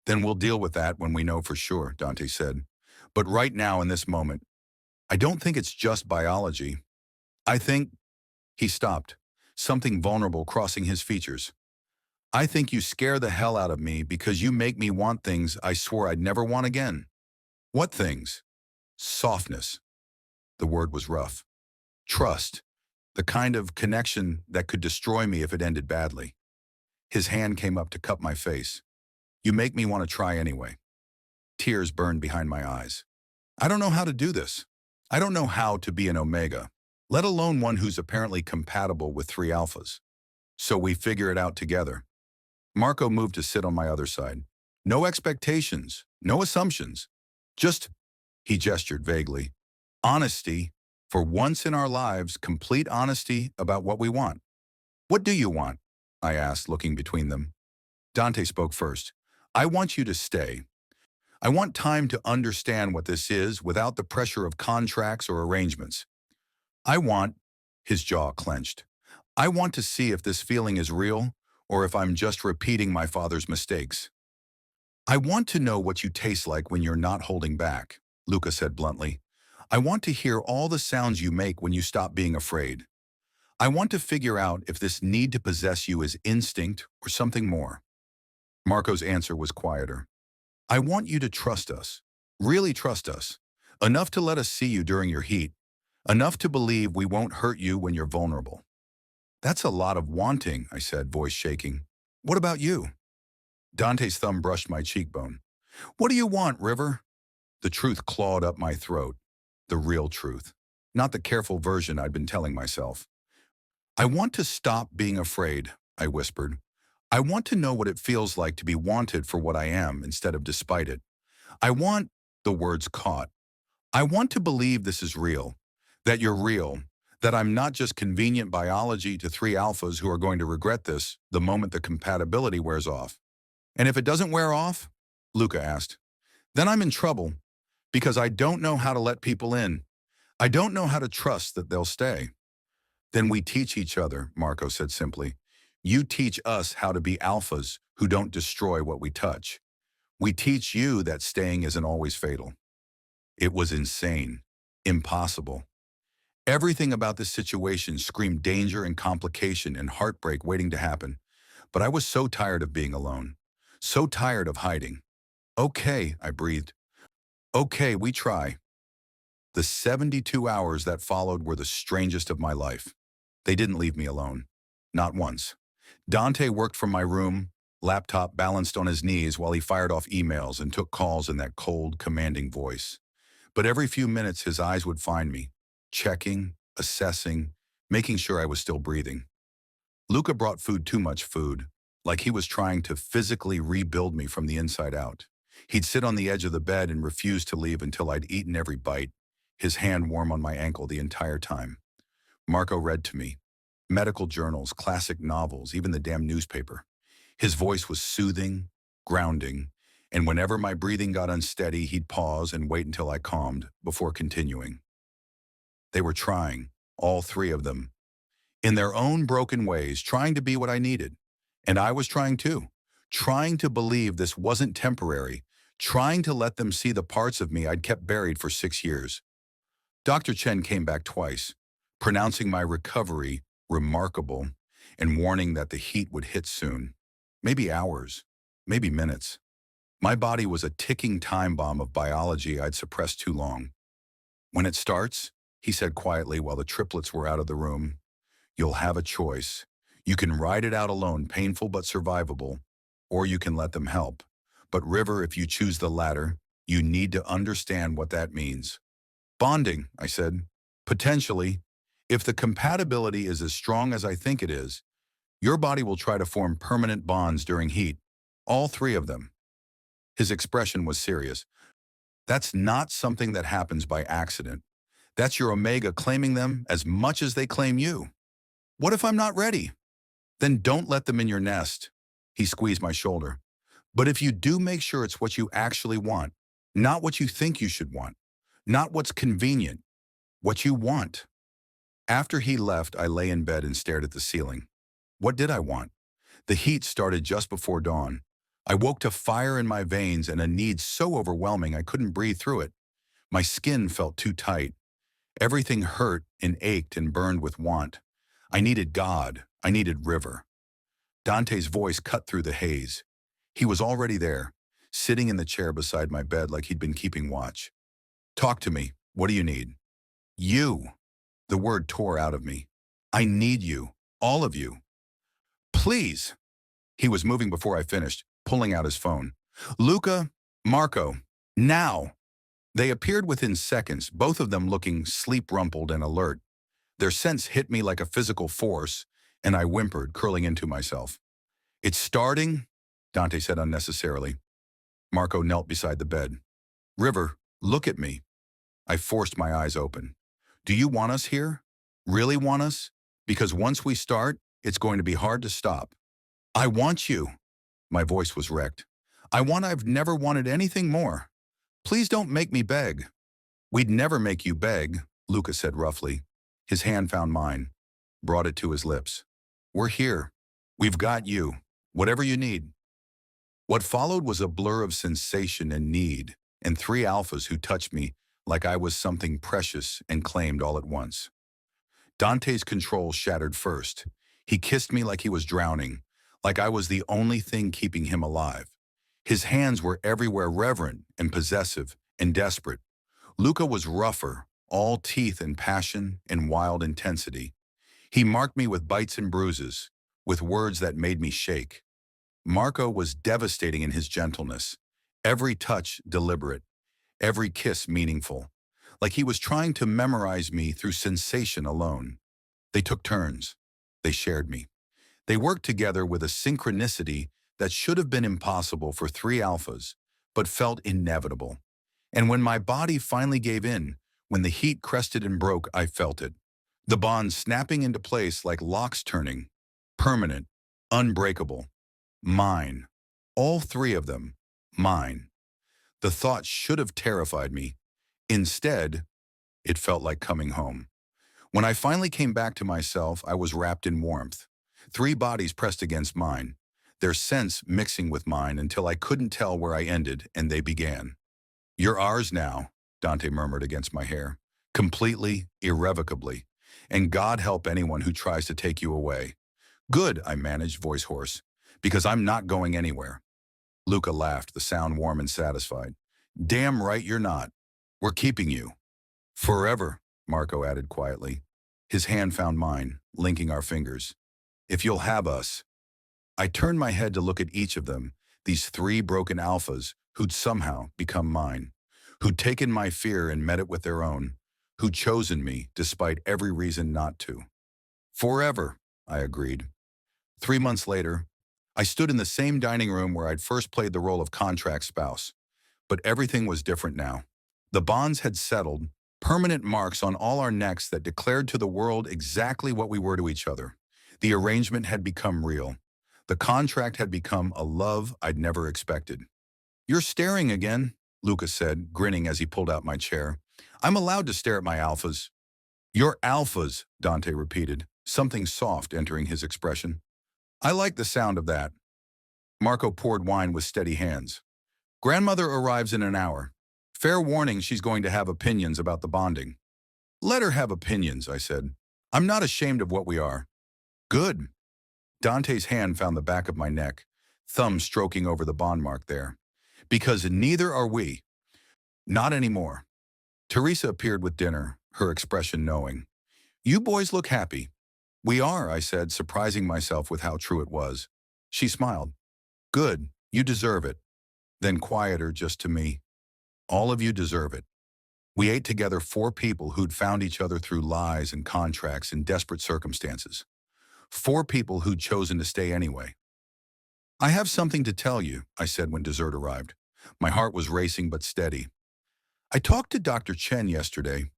then we'll deal with that when we know for sure, Dante said. But right now in this moment, I don't think it's just biology. I think... He stopped, something vulnerable crossing his features. I think you scare the hell out of me because you make me want things I swore I'd never want again. What things? Softness. The word was rough. Trust. The kind of connection that could destroy me if it ended badly. His hand came up to cup my face. You make me want to try anyway. Tears burned behind my eyes. I don't know how to do this. I don't know how to be an omega, let alone one who's apparently compatible with 3 alphas. So we figure it out together. Marco moved to sit on my other side. No expectations, no assumptions. Just, he gestured vaguely, honesty. For once in our lives, complete honesty about what we want. What do you want? I asked, looking between them. Dante spoke first. I want you to stay. I want time to understand what this is without the pressure of contracts or arrangements. I want, his jaw clenched, I want to see if this feeling is real or if I'm just repeating my father's mistakes. I want to know what you taste like when you're not holding back, Luca said bluntly. I want to hear all the sounds you make when you stop being afraid. I want to figure out if this need to possess you is instinct or something more. Marco's answer was quieter. I want you to trust us, really trust us, enough to let us see you during your heat, enough to believe we won't hurt you when you're vulnerable. That's a lot of wanting, I said, voice shaking. What about you? Dante's thumb brushed my cheekbone. What do you want, River? The truth clawed up my throat. The real truth, not the careful version I'd been telling myself. I want to stop being afraid, I whispered. I want to know what it feels like to be wanted for what I am instead of despite it. I want, the words caught. I want to believe this is real, that you're real, That I'm not just convenient biology to three alphas who are going to regret this the moment the compatibility wears off. And if it doesn't wear off, Luca asked, then I'm in trouble because I don't know how to let people in. I don't know how to trust that they'll stay. Then we teach each other, Marco said simply. You teach us how to be alphas who don't destroy what we touch. We teach you that staying isn't always fatal. It was insane, impossible. Everything about this situation screamed danger and complication and heartbreak waiting to happen. But I was so tired of being alone, so tired of hiding. Okay, I breathed. Okay, we try. The 72 hours that followed were the strangest of my life. They didn't leave me alone. Not once. Dante worked from my room, laptop balanced on his knees while he fired off emails and took calls in that cold, commanding voice. But every few minutes his eyes would find me, checking, assessing, making sure I was still breathing. Luca brought too much food, like he was trying to physically rebuild me from the inside out. He'd sit on the edge of the bed and refuse to leave until I'd eaten every bite, his hand warm on my ankle the entire time. Marco read to me. Medical journals, classic novels, even the damn newspaper. His voice was soothing, grounding, and whenever my breathing got unsteady, he'd pause and wait until I calmed before continuing. They were trying, all three of them, in their own broken ways, trying to be what I needed. And I was trying too, trying to believe this wasn't temporary, trying to let them see the parts of me I'd kept buried for 6 years. Dr. Chen came back twice, pronouncing my recovery remarkable and warning that the heat would hit soon. Maybe hours, maybe minutes. My body was a ticking time bomb of biology I'd suppressed too long. When it starts, he said quietly while the triplets were out of the room, you'll have a choice. You can ride it out alone, painful but survivable, or you can let them help. But River, if you choose the latter, you need to understand what that means. Bonding, I said. Potentially, if the compatibility is as strong as I think it is, your body will try to form permanent bonds during heat. All three of them. His expression was serious. That's not something that happens by accident. That's your Omega claiming them as much as they claim you. What if I'm not ready? Then don't let them in your nest. He squeezed my shoulder. But if you do, make sure it's what you actually want, not what you think you should want, not what's convenient, what you want. After he left, I lay in bed and stared at the ceiling. What did I want? The heat started just before dawn. I woke to fire in my veins and a need so overwhelming I couldn't breathe through it. My skin felt too tight. Everything hurt and ached and burned with want. I needed God. I needed River. Dante's voice cut through the haze. He was already there, sitting in the chair beside my bed like he'd been keeping watch. Talk to me. What do you need? You. The word tore out of me. I need you. All of you. Please. He was moving before I finished, pulling out his phone. Luca, Marco, now. They appeared within seconds, both of them looking sleep-rumpled and alert. Their sense hit me like a physical force, and I whimpered, curling into myself. It's starting, Dante said unnecessarily. Marco knelt beside the bed. River, look at me. I forced my eyes open. Do you want us here? Really want us? Because once we start, it's going to be hard to stop. I want you. My voice was wrecked. I've never wanted anything more. Please don't make me beg. We'd never make you beg, Luca said roughly. His hand found mine, brought it to his lips. We're here. We've got you. Whatever you need. What followed was a blur of sensation and need, and three alphas who touched me like I was something precious and claimed all at once. Dante's control shattered first. He kissed me like he was drowning, like I was the only thing keeping him alive. His hands were everywhere, reverent and possessive and desperate. Luca was rougher, all teeth and passion and wild intensity. He marked me with bites and bruises, with words that made me shake. Marco was devastating in his gentleness, every touch deliberate, every kiss meaningful, like he was trying to memorize me through sensation alone. They took turns. They shared me. They worked together with a synchronicity that should have been impossible for three alphas, but felt inevitable. And when my body finally gave in, when the heat crested and broke, I felt it. The bonds snapping into place like locks turning. Permanent, unbreakable. Mine. All three of them. Mine. The thought should have terrified me. Instead, it felt like coming home. When I finally came back to myself, I was wrapped in warmth. Three bodies pressed against mine, their scents mixing with mine until I couldn't tell where I ended and they began. "You're ours now," Dante murmured against my hair. "Completely, irrevocably. And God help anyone who tries to take you away." "Good," I managed, voice hoarse, "because I'm not going anywhere." Luca laughed, the sound warm and satisfied. "Damn right you're not. We're keeping you." "Forever," Marco added quietly. His hand found mine, linking our fingers. "If you'll have us." I turned my head to look at each of them, these three broken alphas who'd somehow become mine, who'd taken my fear and met it with their own, who'd chosen me despite every reason not to. "Forever," I agreed. 3 months later, I stood in the same dining room where I'd first played the role of contract spouse. But everything was different now. The bonds had settled, permanent marks on all our necks that declared to the world exactly what we were to each other. The arrangement had become real. The contract had become a love I'd never expected. "You're staring again," Luca said, grinning as he pulled out my chair. "I'm allowed to stare at my alphas." "Your alphas," Dante repeated, something soft entering his expression. "I like the sound of that." Marco poured wine with steady hands. "Grandmother arrives in an hour. Fair warning, she's going to have opinions about the bonding." "Let her have opinions," I said. "I'm not ashamed of what we are." "Good." Dante's hand found the back of my neck, thumb stroking over the bond mark there. "Because neither are we. Not anymore." Teresa appeared with dinner, her expression knowing. "You boys look happy." "We are," I said, surprising myself with how true it was. She smiled. "Good, you deserve it." Then quieter just to me. "All of you deserve it." We ate together, four people who'd found each other through lies and contracts in desperate circumstances. Four people who'd chosen to stay anyway. "I have something to tell you," I said when dessert arrived. My heart was racing but steady. "I talked to Dr. Chen yesterday."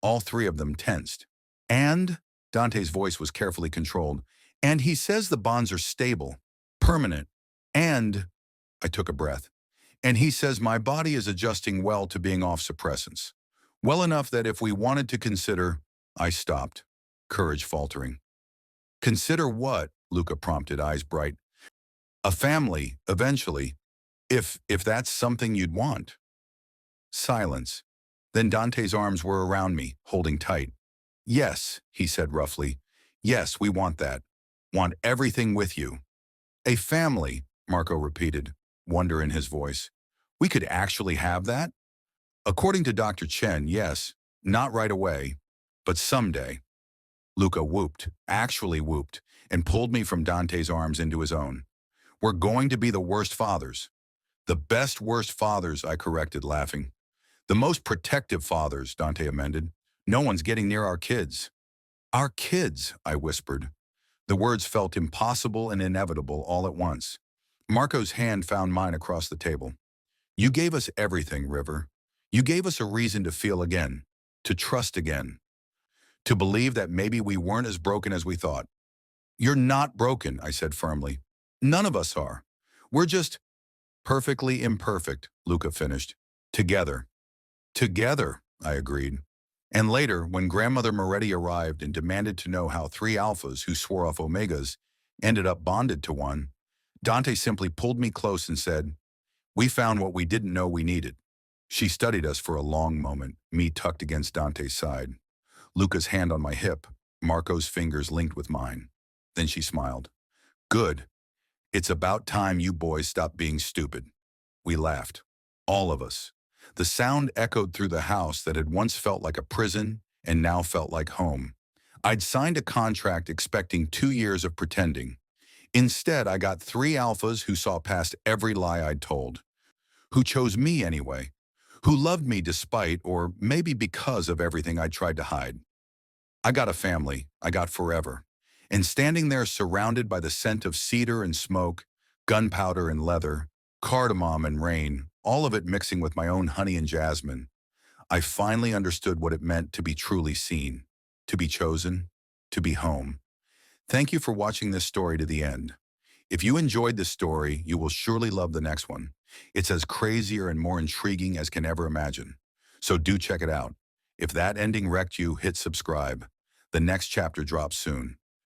All three of them tensed. "And," Dante's voice was carefully controlled, "and he says the bonds are stable, permanent, and," I took a breath, "and he says my body is adjusting well to being off suppressants. Well enough that if we wanted to consider—" I stopped, courage faltering. "Consider what?" Luca prompted, eyes bright. "A family, eventually, if that's something you'd want." Silence. Then Dante's arms were around me, holding tight. "Yes," he said roughly. "Yes, we want that. Want everything with you." "A family," Marco repeated, wonder in his voice. "We could actually have that?" "According to Dr. Chen, yes. Not right away, but someday." Luca whooped, actually whooped, and pulled me from Dante's arms into his own. "We're going to be the worst fathers." "The best worst fathers," I corrected, laughing. "The most protective fathers," Dante amended. "No one's getting near our kids." "Our kids," I whispered. The words felt impossible and inevitable all at once. Marco's hand found mine across the table. "You gave us everything, River. You gave us a reason to feel again, to trust again, to believe that maybe we weren't as broken as we thought." "You're not broken," I said firmly. "None of us are. We're just perfectly imperfect," Luca finished. "Together." "Together," I agreed. And later, when Grandmother Moretti arrived and demanded to know how three alphas who swore off omegas ended up bonded to one, Dante simply pulled me close and said, "We found what we didn't know we needed." She studied us for a long moment, me tucked against Dante's side, Luca's hand on my hip, Marco's fingers linked with mine. Then she smiled. "Good. It's about time you boys stopped being stupid." We laughed. All of us. The sound echoed through the house that had once felt like a prison and now felt like home. I'd signed a contract expecting 2 years of pretending. Instead, I got three alphas who saw past every lie I'd told, who chose me anyway, who loved me despite, or maybe because of everything I tried to hide. I got a family, I got forever. And standing there surrounded by the scent of cedar and smoke, gunpowder and leather, cardamom and rain, all of it mixing with my own honey and jasmine, I finally understood what it meant to be truly seen. to be chosen, to be home. Thank you for watching this story to the end. If you enjoyed this story, you will surely love the next one. It's as crazier and more intriguing as can ever imagine. So do check it out. If that ending wrecked you, hit subscribe. The next chapter drops soon.